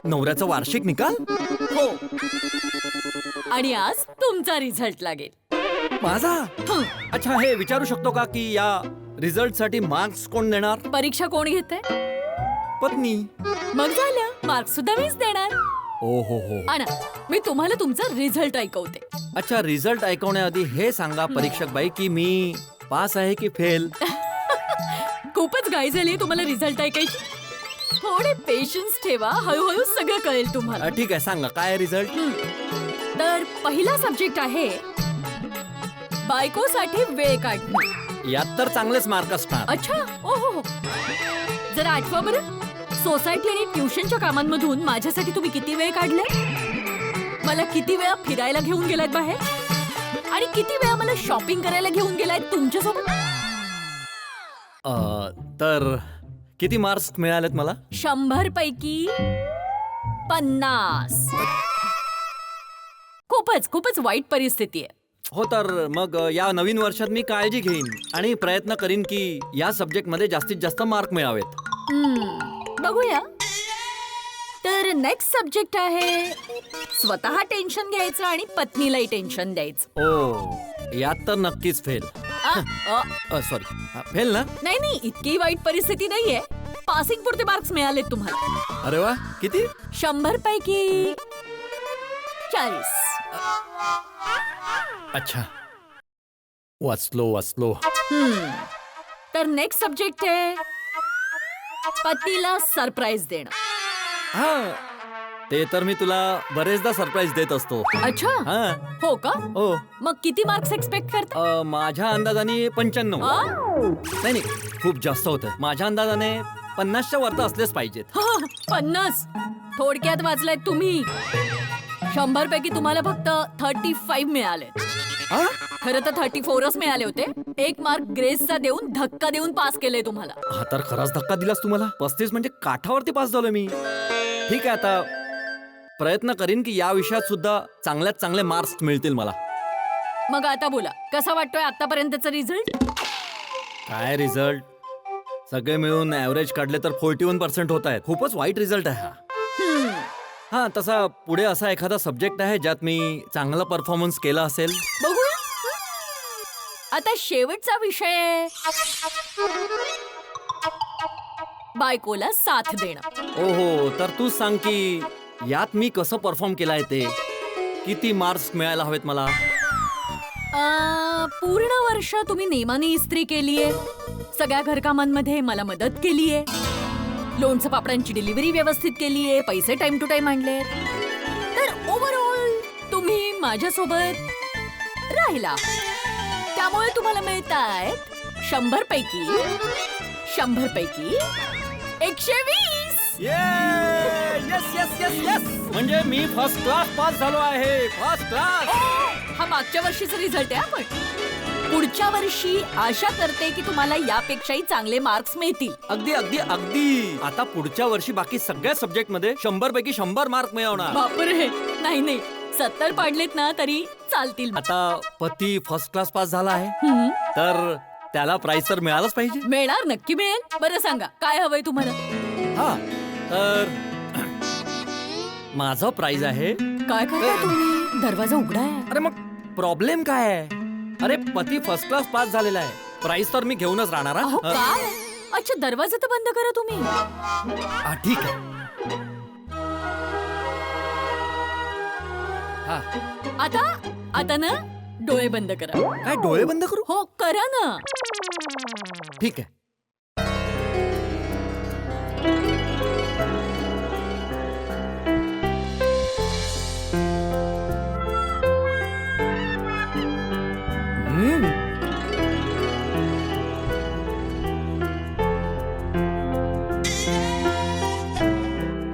नवऱ्याचा वार्षिक निकाल? हो, आणि आज तुमचा रिझल्ट लागेल. माझा? अच्छा, हे विचारू शकतो का की या रिझल्ट साठी मार्क्स कोण देणार? परीक्षा कोण घेते? पत्नी. मग झालं, मार्क्स सुद्धा मीच देणार. ओ हो. आणा, मी तुम्हाला तुमचा रिझल्ट ऐकवते. अच्छा, रिझल्ट ऐकवण्याआधी हे सांगा परीक्षक बाई की मी पास आहे की फेल? खूपच घाई झाली तुम्हाला रिझल्ट ऐकायची. थोडे पेशन्स ठेवा, हळूहळू सगळं कळेल तुम्हाला. ठीक आहे, सांगा काय रिझल्ट. तर पहिला सब्जेक्ट आहे बायकोसाठी वेळ काढणं. यात तर चांगलेच मार्क असणार. अच्छा, ओहो. जरा आठवा बरं, सोसायटी आणि ट्युशनच्या कामांमधून माझ्यासाठी तुम्ही किती वेळ काढलाय? मला किती वेळा फिरायला घेऊन गेलात बाहेर? आणि किती वेळा मला शॉपिंग करायला घेऊन गेलात तुमच्यासोबत? तर किती मार्क्स मिळालेत मला? 100 पैकी 50. खूपच वाईट परिस्थिती आहे. हो, तर मग या नवीन वर्षात मी काळजी घेईन आणि प्रयत्न करीन की या सब्जेक्ट मध्ये जास्तीत जास्त मार्क मिळावेत. बघूया. तर नेक्स्ट सब्जेक्ट आहे स्वतः टेन्शन घ्यायचं आणि पत्नीलाही टेन्शन द्यायचं. ओ, यात तर नक्कीच फेल. सॉरी, फेल ना? नाही, इतकी वाईट परिस्थिती नाहीये. पासिंग पुरते मार्क्स मिळालेत तुम्हाला. अरे वा, किती? 100 पैकी 40. अच्छा, वाचलो. तर नेक्स्ट सब्जेक्ट आहे पतीला सरप्राईज देणं. हा, ते तर मी तुला बरेचदा सरप्राईज देत असतो. अच्छा, हा. हो का? हो. मग किती मार्क्स एक्सपेक्ट करता? माझ्या अंदाजाने 95. नाही, खूप जास्त होतं. माझ्या अंदाजाने 50च्या वरती असलेच पाहिजेत. 50? थोडक्यात वाचलाय तुम्ही. 100 पैकी तुम्हाला फक्त 35 मिळाले. खरं तर 34च मिळाले होते. 1 मार्क ग्रेसचा देऊन धक्का देऊन पास केलंय तुम्हाला. हा तर खराच धक्का दिलास तुम्हाला. 35 म्हणजे काठावरती पास झालो मी. ठीक आहे, आता प्रयत्न करीन की या विषयात सुद्धा चांगल्यात चांगले मार्क्स मिळतील मला. मग आता बोला, कसा वाटतोय आतापर्यंतचा रिझल्ट? काय रिझल्ट? सगळे मिळून ऍव्हरेज काढले तर 41% होत आहेत. खूपच वाईट रिझल्ट आहे हा. हा, तसा पुढे असा एखादा सब्जेक्ट आहे ज्यात मी चांगला परफॉर्मन्स केला असेल. बघूया. आता शेवटचा विषय, बायकोला साथ देणं. ओहो, तर तूच सांग की यात मी कसं परफॉर्म केलं आहे ते. किती मार्क्स मिळायला हवेत मला? पूर्ण वर्ष तुम्ही नेमाने इस्त्री केलीये, सगळ्या घरकामांमध्ये मला मदत केलीये, लोणचं पापडांची डिलिव्हरी व्यवस्थित केलीये, पैसे टाइम टू टाइम आणले. तर ओव्हरऑल तुम्ही माझ्यासोबत राहिला, त्यामुळे तुम्हाला मिळतायत 100 पैकी 120. येस येस येस येस, म्हणजे मी फर्स्ट क्लास पास झालो आहे. First class. हा मागच्या वर्षीचा रिझल्ट आहे. पण पुढच्या वर्षी आशा करते की तुम्हाला यापेक्षाही चांगले मार्क्स मिळतील. अगदी अगदी अगदी. आता पुढच्या वर्षी बाकी सगळ्या सब्जेक्ट मध्ये 100 पैकी 100 मार्क मिळवणार. बापरे, नाही 70 पाडलेत ना तरी चालतील. आता पती फर्स्ट क्लास पास झाला आहे तर त्याला प्राइज तर मिळालंच पाहिजे. मिळणार, नक्की मिळेल. बरं सांगा, काय हवंय तुम्हाला? हा, तर माझं प्राइज आहे. काय करताय तुम्ही? दरवाजा उघडा आहे. अरे मग प्रॉब्लेम काय आहे? अरे पती फर्स्ट क्लास पास झालेला आहे, प्राइज तर मी घेऊनच राहणार. अहो, काय? अच्छा, दरवाजा तर बंद करा तुम्ही. ठीक आहे. आता ना डोळे बंद करा. काय डोळे बंद करू? हो, करा ना. ठीक आहे.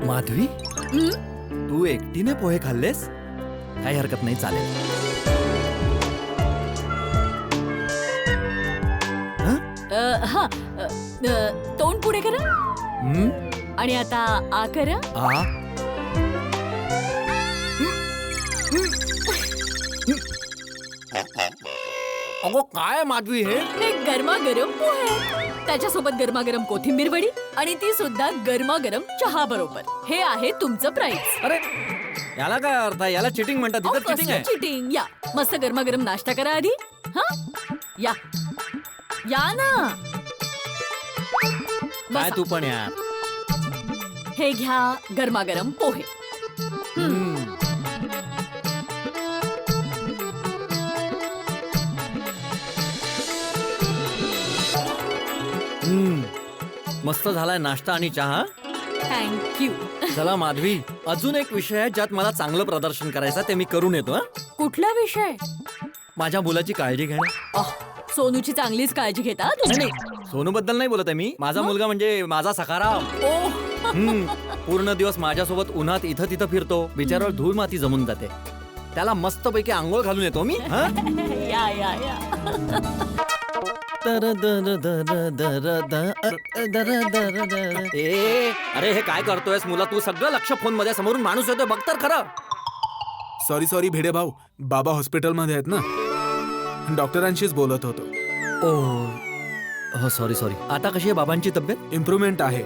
माधवी, तू एकटीने पोहे खाल्लेस? काही हरकत नाही, चालेल. तोंड पुढे करा आणि आता आ करा. अगो काय माधवी, हे गरमागरम पोहे, त्याच्यासोबत गरमागरम कोथिंबीर वडी आणि ती सुद्धा गरमागरम चहा बरोबर. हे आहे तुमचं प्राइस. अरे याला काय अर्थ आहे? याला चिटिंग म्हणतात. तिथं चिटिंग आहे. चिटिंग. या मस्त गरमागरम नाश्ता करा आधी. हा, या या ना. काय तू पण यार. हे घ्या गरमागरम पोहे. मस्त झालाय नाश्ता आणि चहा. थँक्यू. चला माधवी, अजून एक विषय आहे ज्यात मला चांगलं प्रदर्शन करायचं, ते मी करून येतो. कुठला विषय? माझ्या मुलाची काळजी घेणं. सोनूची चांगलीच काळजी घेता तुम्ही. नाही, सोनू बद्दल नाही बोलत आहे मी. माझा मुलगा म्हणजे माझा सखाराम. पूर्ण दिवस माझ्यासोबत उन्हात इथं तिथं फिरतो. बिचारावर धूळ माती जमून जाते. त्याला मस्तपैकी आंघोळ घालून येतो मी. या या या. अरे हे काय करतोयस मुला तू? सगळं लक्ष फोन मध्ये. समोरून माणूस येतोय, बघ तर खरं. सॉरी भिडे भाऊ, बाबा हॉस्पिटलमध्ये आहेत ना, डॉक्टरांशीच बोलत होतो. हो सॉरी. आता कशी आहे बाबांची तब्येत? इम्प्रूव्हमेंट आहे.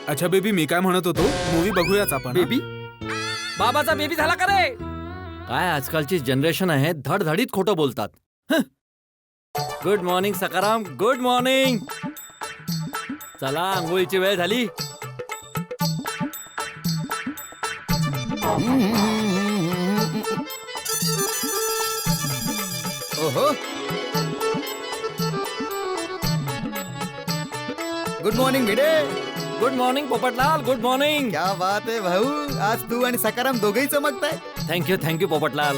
अच्छा बेबी, मी काय म्हणत होतो, मूवी बघूयाच आपण. बेबी? बाबाचा बेबी झाला का रे? काय आजकालची जनरेशन आहे, धडधडीत खोटं बोलतात. Good morning Sakaram, good morning. चला आंघोळीची वेळ झाली. ओहो, good morning Bhide. Good morning Popatlal, good morning. क्या बात आहे भाऊ, आज तू आणि सकाराम दोघेही चमकताय. थँक्यू पोपटलाल.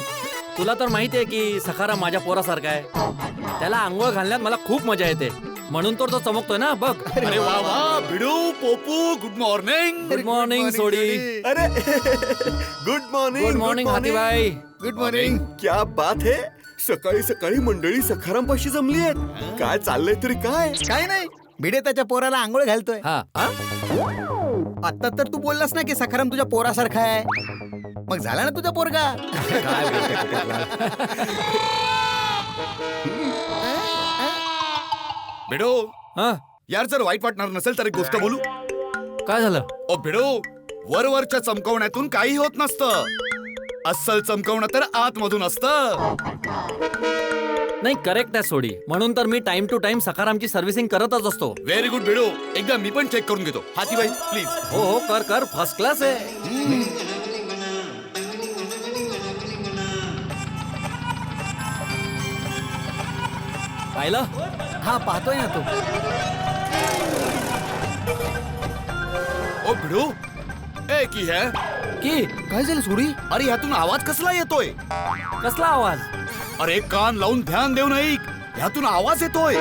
तुला तर माहिती आहे की सखाराम माझ्या पोरासारखा आहे. त्याला आंघोळ घालण्यात मला खूप मजा येते. म्हणून तर तो चमकतोय ना बघ. अरे वा वा भिडू Popu good morning. Good morning Sodhi. अरे good morning. Good morning Hathibhai. Good morning. क्या बात है. सकाळी सकाळी मंडळी सखारामपाशी जमली आहेत. काय चाललंय तरी काय. काय नाही, भिडे त्याच्या पोराला आंघोळ घालतोय. हा आता तर तू बोललास ना की सखाराम तुझ्या पोरासारखा आहे, मग झाला ना तुझा पोरगा. भिडो हा यार जर वाईट वाटणार नसेल तर एक गोष्ट बोलू. काय झालं? ओ भिडो, वरवरच्या चमकवण्यातून काही होत नसतं. अस्सल चमकवणं तर आतमधून असतं. नाही करेक्ट आहे सोडी. म्हणून तर मी टाइम टू टाइम सखारामची सर्व्हिसिंग करतच असतो. व्हेरी गुड भिडो, एकदा मी पण चेक करून घेतो. हातीबाई प्लीज. हो हो कर कर, फर्स्ट क्लास आहे. पाहिलं? हा पाहतोय ना तू. ओ भिडो, ए की है की काय झालं सोडी? अरे ह्यातून आवाज कसला येतोय? कसला आवाज? अरे कान लावून ध्यान देऊन ऐक, ह्यातून आवाज येतोय.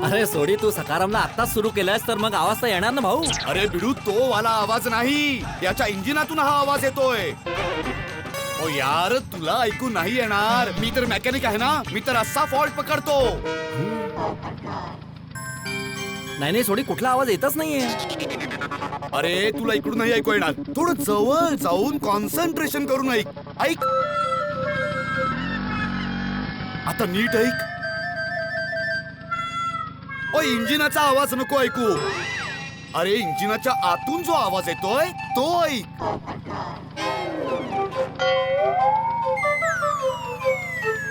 अरे सोडी, तू सखारामला आत्ताच सुरू केलास तर मग आवाज तर येणार ना भाऊ. अरे भिडू, तो वाला आवाज नाही, याच्या इंजिनातून हा आवाज येतोय. ओ यार, तुला ऐकू नाही येणार. मी तर मेकॅनिक आहे ना, मी तर असा फॉल्ट पकडतो. नाही नाही सोडी, कुठला आवाज येतच नाहीये. अरे तुला इकडून नाही ऐकू येणार. थोडं जवळ जाऊन कॉन्सन्ट्रेशन करून ऐक. ऐक आता नीट ऐक. ओ इंजिनाचा आवाज नको ऐकू. अरे इंजिनाच्या आतून जो आवाज येतोय तो ऐक.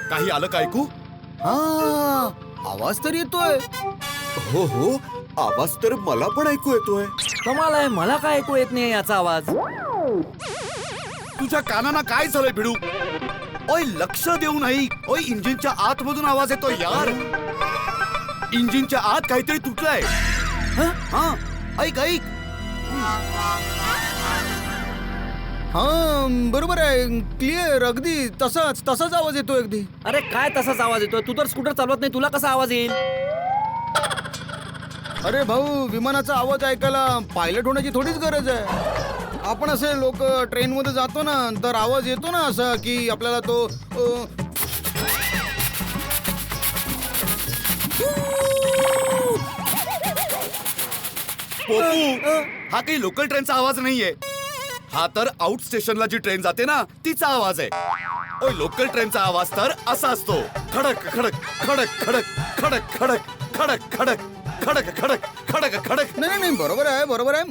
काही आलं का ऐकू? हा आवाज तर येतोय. हो हो, आवाज तर मला पण ऐकू येतोय. कमाल आहे, मला काय ऐकू येत नाही याचा आवाज. तुझ्या कानांना काय झालंय भिडू? ओय लक्ष देऊन ऐक. ओय इंजिनच्या आतमधून आवाज येतोय यार. इंजिनच्या आत काहीतरी तुटलंय. हा ऐक ऐक. हा बरोबर आहे, क्लिअर, अगदी तसाच आवाज येतोय अगदी. अरे काय तसाच आवाज येतोय? तू तर स्कूटर चालवत नाही, तुला कसा आवाज येईल? अरे भाऊ, विमानाचा आवाज ऐकायला पायलट होण्याची थोडीच गरज आहे. आपण असे लोक ट्रेन मध्ये जातो ना, तर आवाज येतो ना असा की आपल्याला तो पोपू, हा काही लोकल ट्रेनचा आवाज नाहीये. हा तर आउट स्टेशनला जी ट्रेन जाते ना तिचा आवाज आहे. ओय लोकल ट्रेनचा आवाज तर असा असतो. खडक खडक खडक खडक खडक खडक खडक खडक खडक खडक खडक खडक. नाही, बरोबर आहे.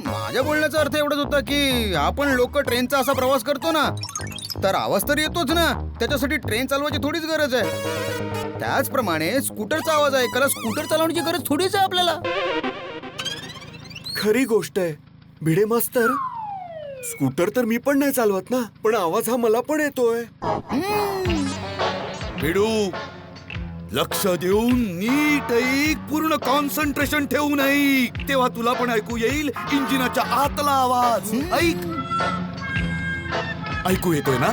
माझ्या बोलण्याचा अर्थ एवढाच होता की आपण लोक ट्रेनचा असा प्रवास करतो ना, तर आवाज तर येतोच ना. त्याच्यासाठी ट्रेन चालवायची थोडीच गरज आहे. त्याचप्रमाणे स्कूटरचा आवाज ऐकायला स्कूटर चालवण्याची गरज थोडीच आहे आपल्याला. खरी गोष्ट आहे भिडे मास्तर. स्कूटर तर मी पण नाही चालवत ना, पण आवाज हा मला पण येतोय. भिडू, लक्ष देऊन नीट ऐक, पूर्ण कॉन्सन्ट्रेशन ठेवून ऐक, तेव्हा तुला पण ऐकू येईल इंजिनाच्या आतला आवाज. ऐक. ऐकू येतोय ना?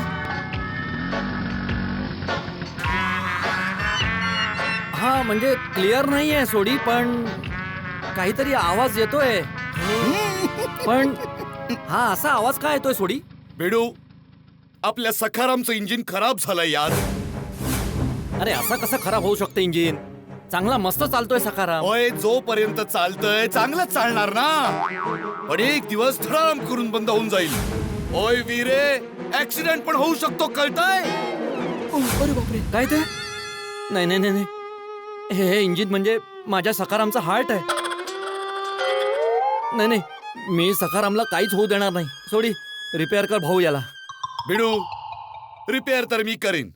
हा म्हणजे क्लिअर नाहीये सोडी, पण काहीतरी आवाज येतोय. पण हा असा आवाज काय येतोय सोडी? भिडू, आपल्या सखारामचं इंजिन खराब झालंय यार. अरे असं कसं खराब होऊ शकतं इंजिन? चांगला मस्त चालतोय सखाराम. ओय जोपर्यंत चालतंय चांगलंच चालणार ना, पण एक दिवस धडाम करून बंद होऊन जाईल. ओय वीरे, ऍक्सिडेंट पण होऊ शकतो, कळतंय? अरे बापरे, काय ते? नाही, हे इंजिन म्हणजे माझ्या सखारामचा हार्ट आहे. नाही, मी सखारामला काहीच होऊ देणार नाही. सोडी, रिपेअर कर भाऊ याला. भिडू, रिपेअर तर मी करीन,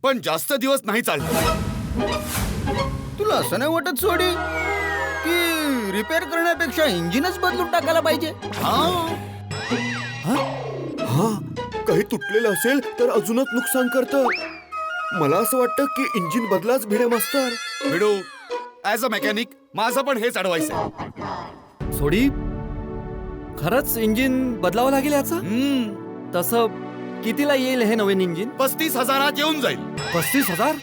पण जास्त दिवस नाही चालणार. तुला असं नाही वाटत सोडी की रिपेअर करण्यापेक्षा इंजिनच बदलून टाकायला पाहिजे? हा काही तुटलेलं असेल तर अजूनच नुकसान करतं. मला असं वाटतं की इंजिन बदलाच भिडे मास्तर. भिडू, ऍज अ मेकॅनिक माझं पण हेच ऍडवाइस आहे. सोडी, खरंच इंजिन बदलावं लागेल याचं? तसं कितीला येईल हे नवीन इंजिन? 35,000 येऊन जाईल. 35,000?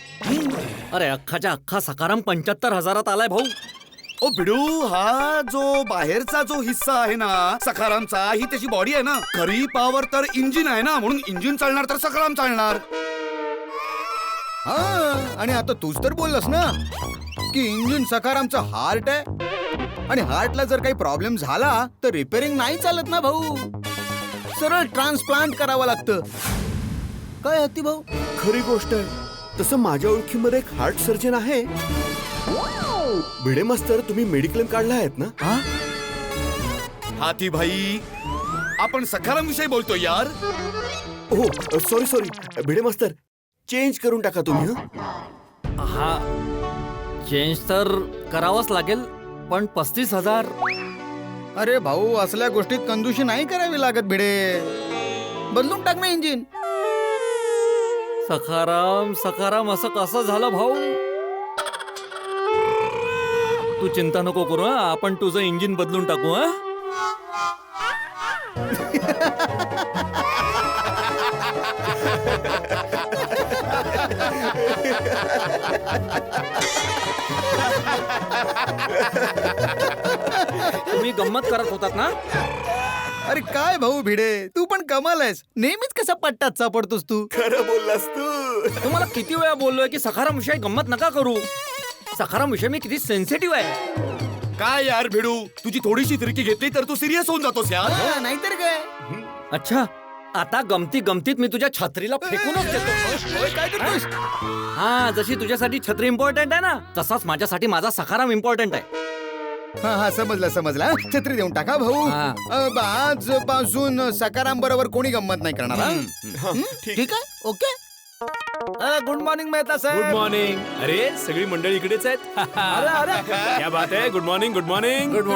अरे अख्खाच्या अख्खा सकाराम 75,000 आलाय भाऊ. ओ बिडू, हा जो बाहेरचा जो हिस्सा आहे ना सखारामचा, ही त्याची बॉडी आहे ना. खरी पॉवर तर इंजिन आहे ना, म्हणून इंजिन चालणार तर सखाराम चालणार. हा, आणि आता तूच तर बोललास ना की इंजिन सकारामचा हार्ट आहे, आणि हार्टला जर काही प्रॉब्लेम झाला तर रिपेअरिंग नाही चालत ना भाऊ, सरळ ट्रान्सप्लांट करावं लागतं. काय हत्ती भाऊ? खरी गोष्ट आहे. तसं माझ्या ओळखीमध्ये एक हार्ट सर्जन आहे. भिडे मास्तर, तुम्ही मेडिक्लेम काढला आहेत ना? हाथी भाई, आपण सखाराम विषयी बोलतो यार. हो सॉरी भिडे मास्तर, चेंज करून टाका तुम्ही. हा, चेंज तर करावंच लागेल, पण 35,000. अरे भाऊ, असल्या गोष्टीत कंजूशी नाही करावी लागत भिडे. बदलून टाक ना इंजिन. सखाराम असं कसं झालं भाऊ? तू चिंता नको करू, आपण तुझं इंजिन बदलून टाकू. तुम्ही गंमत करत होतात ना? अरे काय भाऊ भिडे, तू पण कमाल आहेस. नेहमीच कसा पट्ट्यात सापडतोस तू. खरं बोललास तू. तुम्हाला किती वेळा बोललोय की सखाराम विषयी गंमत नका करू. सखाराम विषय मी किती सेन्सिटिव्ह आहे. काय यार भिडू, तुझी थोडीशी तिरकी घेतली तर तू सिरियस होऊन जातोस यार. नाहीतर काय. अच्छा, आता गमतीत मी तुझ्या छत्रीला फेकूनच देतो. काय करतोस? हा, जशी तुझ्यासाठी छत्री इम्पॉर्टंट आहे ना, तसाच माझ्यासाठी माझा सखाराम इम्पॉर्टंट आहे. हा समजला. छत्री देऊन टाका भाऊ. आजपासून सकाराम बरोबर कोणी गंमत नाही करणार. ठीक आहे, okay. Good morning Mehta good साहेब. मॉर्निंग. अरे सगळी मंडळी इकडेच आहेत. अरे क्या बात आहे. Good morning. Good morning. Good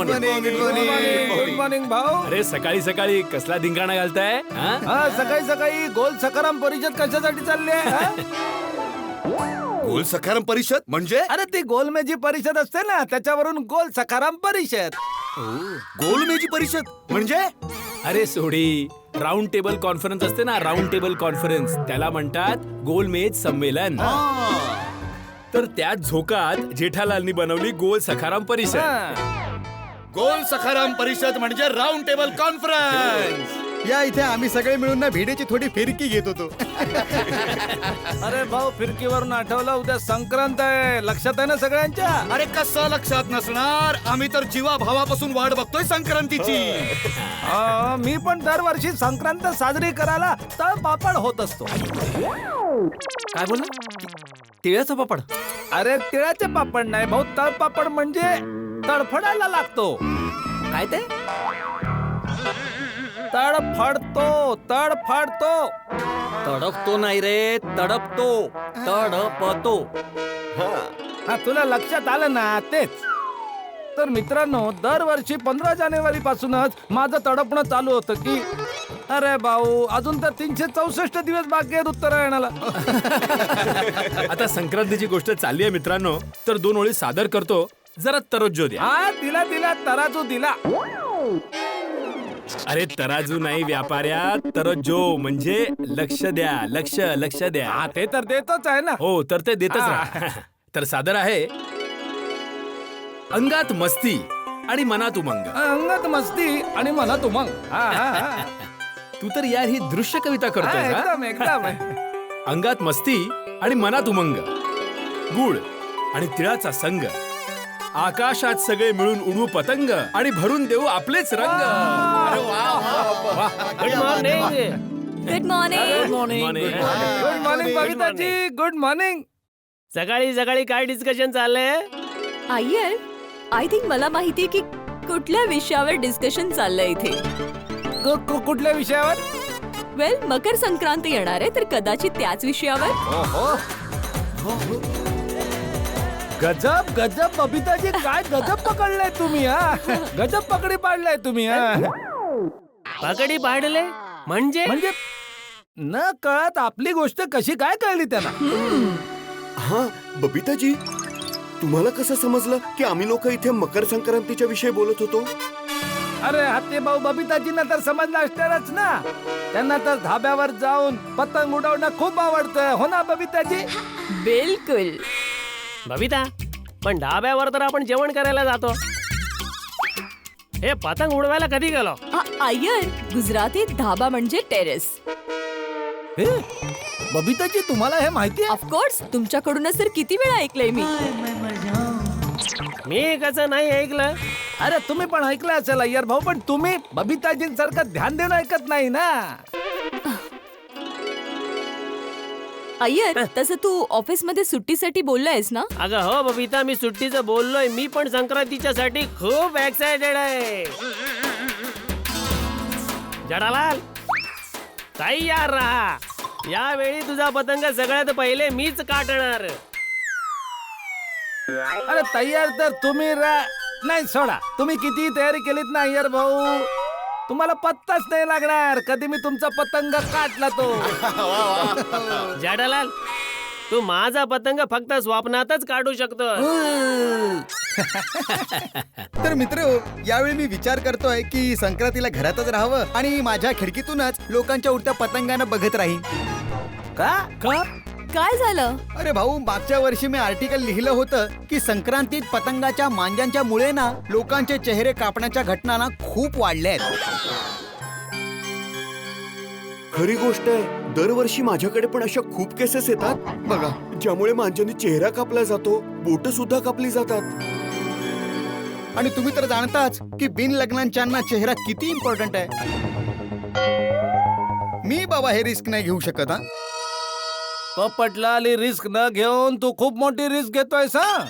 morning भाऊ. अरे सकाळी कसला धिंगाणा घालताय? हा, सकाळी गोल सकाराम परिषद कशासाठी चालली आहे? गोल सखाराम परिषद म्हणजे? अरे ती गोलमेजी परिषद असते ना, त्याच्यावरून गोल सकाराम परिषद. गोलमेजी परिषद म्हणजे? अरे सोडी, राऊंड टेबल कॉन्फरन्स असते ना, राऊंड टेबल कॉन्फरन्स, त्याला म्हणतात गोलमेज संमेलन. तर त्याच झोकात जेठालालनी बनवली गोल सखाराम परिषद. गोल सखाराम परिषद म्हणजे राऊंड टेबल कॉन्फरन्स. या इथे आम्ही सगळे मिळून ना भिडेची थोडी फिरकी घेत होतो. अरे भाऊ, फिरकीवरून आठवलं, उद्या संक्रांत आहे. लक्षात आहे ना सगळ्यांच्या? अरे कसं लक्षात नसणार, आम्ही तर जीवा भावापासून वाट बघतोय संक्रांतीची. मी पण दरवर्षी संक्रांत साजरी करायला तळ पापड होत असतो. काय बोलला? तिळाचा पापड? अरे तिळाचे पापड नाही भाऊ, तळ पापड म्हणजे तडफडायला लागतो. काय ते? तडफडतो. तडपतो नाही रे, तडपतो. हा, तुला लक्षात आलं ना? तेच. तर मित्रांनो, दरवर्षी 15 जानेवारी पासूनच माझं तडपणं चालू होतं की अरे भाऊ, अजून तर 364 दिवस बाकी आहेत उत्तरायणाला. आता संक्रांतीची गोष्ट चालली आहे मित्रांनो, तर 2 ओळी सादर करतो. जरा तरोज्जो द्या. हा, दिला तराजू दिला. अरे तराजू नाही व्यापाऱ्या, तरोज्जो म्हणजे लक्ष द्या. लक्ष द्या. हा, ते तर देतोच आहे ना. हो, तर ते देतच राहा. तर सादर आहे अंगात मस्ती आणि मनात उमंग. अंगात मस्ती आणि मनात उमंग. तू तर यार ही दृश्य कविता करतोय का? एकदम. अंगात मस्ती आणि मनात उमंग, गुळ आणि तिळाचा संग, आकाशात सगळे मिळून उडू पतंग आणि भरून देऊ आपलेच रंग. अरे वा. Good morning. Good morning. Good morning Babitaji. Good morning. सकाळी काय डिस्कशन चाललंय? अय्यर, आय थिंक मला माहितीये की कुठल्या विषयावर डिस्कशन चाललंय इथे. कुठल्या विषयावर? वेल, मकर संक्रांत येणार आहे, तर कदाचित त्याच विषयावर. गजब बबिताजी, काय गजब पकडलंय तुम्ही. गजब पकडी पाडलाय तुम्ही. पकडी पाडले म्हणजे न कळत आपली गोष्ट कशी काय कळली त्यांना. हा बबिताजी, तुम्हाला कसं समजलं की आम्ही लोक इथे मकर संक्रांतीच्या विषयी बोलत होतो? अरे हत्ती भाऊ बबिताजींना तर समजलं असणारच ना. त्यांना तर धाब्यावर जाऊन पतंग उडवणं खूप आवडतं, हो ना बबिताजी? बिलकुल. बबिता, पण ढाब्यावर तर आपण जेवण करायला जातो. हे पतंग उडवायला कधी गेलो? अय्यर, गुजरातीत धाबा म्हणजे टेरेस. हे बबिताजी तुम्हाला हे माहिती आहे? ऑफकोर्स, तुमच्याकडूनच तर किती वेळा ऐकलंय मी. मी कसं नाही ऐकलं? अरे तुम्ही पण ऐकलं असेल अय्यर भाऊ, पण तुम्ही बबिताजींसारखं ध्यान देणं ऐकत नाही ना. अय्यर, तसं तू ऑफिस मध्ये सुट्टीसाठी बोललायस ना? अगं हो बबिता, मी सुट्टीचं बोललोय. मी पण संक्रांतीच्या साठी खूप एक्सायटेड आहे. जडालाल, तयार राहा. यावेळी तुझा पतंग सगळ्यात पहिले मीच काटणार. अरे तयार तर तुम्ही नाही, सोडा. तुम्ही किती तयारी केलीत ना अय्यर भाऊ, तुम्हाला पत्ताच नाही लागणार कधी मी तुमचा पतंग काटला तो. जडालाल, तू माझा पतंग फक्त स्वप्नातच काढू शकतो. तर मित्र, यावेळी मी विचार करतोय की संक्रांतीला घरातच राहावं आणि माझ्या खिडकीतूनच लोकांच्या उडत्या पतंगांना बघत राहीन. का? काय झालं? अरे भाऊ, मागच्या वर्षी मी आर्टिकल लिहिलं होतं की संक्रांतीत पतंगाच्या मांजांच्या मुळे ना लोकांचे चेहरे कापण्याच्या घटना ना खूप वाढल्या आहेत. खरी गोष्ट आहे. दरवर्षी माझ्याकडे पण अशा खूप केसेस येतात बघा, ज्यामुळे मांजांनी चेहरा कापला जातो, बोट सुद्धा कापली जातात. आणि तुम्ही तर जाणताच की बिन लग्नांच्यांना चेहरा किती इम्पॉर्टंट आहे. मी बाबा हे रिस्क नाही घेऊ शकत. हा, पोपटलाल, रिस्क न घेऊन तू खूप मोठी रिस्क घेतोयस. हा,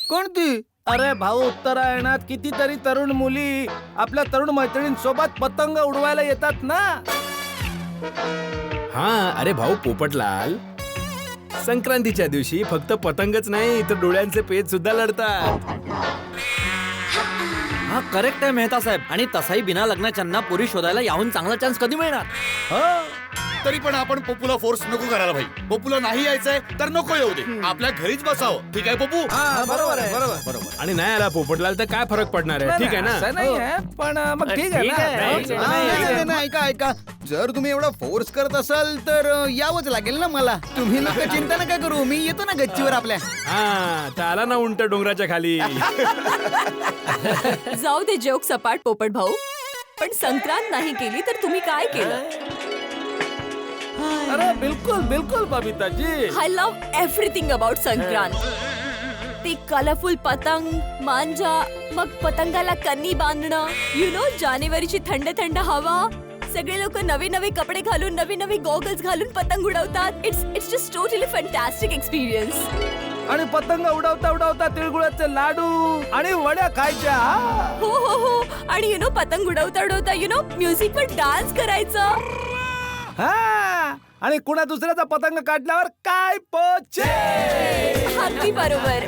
कोणती? अरे भाऊ, उत्तरायणात कितीतरी तरुण मुली आपल्या तरुण मैत्रिणींसोबत पतंग उडवायला येतात ना. हा, अरे भाऊ पोपटलाल, संक्रांतीच्या दिवशी फक्त पतंगच नाही तर डोळ्यांचे पेच सुद्धा लढतात. हा करेक्ट आहे मेहता साहेब. आणि तसाही बिना लग्नाच्यांना पोरी शोधायला याहून चांगला चान्स कधी मिळणार? तरी पण आपण पप्पूला फोर्स नको करायला भाई. पप्पूला नाही यायचंय तर नको येऊ दे, आपल्या घरीच बसावं. ठीक आहे पप्पू? बरोबर आहे, बरोबर. आणि नाही आला पोपटलाल तर काय फरक पडणार आहे? ठीक आहे ना? असं नाही आहे, पण मग ठीक आहे ठीक आहे, ना. ठीक आहे. नाही, नाही, ऐका ऐका, जर तुम्ही एवढा फोर्स करत असाल तर यावंच लागेल ना मला. तुम्ही नका चिंता नका करू, मी येतो ना गच्चीवर आपल्या. हा, तर आला ना उंट डोंगराच्या खाली. जाऊ दे जोक सपाट पोपट भाऊ, पण संक्रांत नाही केली तर तुम्ही काय केलं? अरे बिलकुल बिलकुल Babitaji. I love everything about Sankrant. ते कलरफुल पतंग, मांजा, मग पतंगाला कन्नी बांधणं, जानेवारीची थंड थंड हवा, सगळे लोक नवे नवे कपडे घालून, नवी नवी गॉगल्स घालून पतंग उडवतात. It's just totally fantastic experience. आणि पतंग उडवता उडवता तिळगुळाचे लाडू आणि वड्या खायच्या. हो हो हो. आणि पतंग उडवता उडवता म्युझिक वर डान्स करायचं. हा, आणि कुणा दुसऱ्याचा पतंग काढल्यावर काय पोचे. अगदी बरोबर.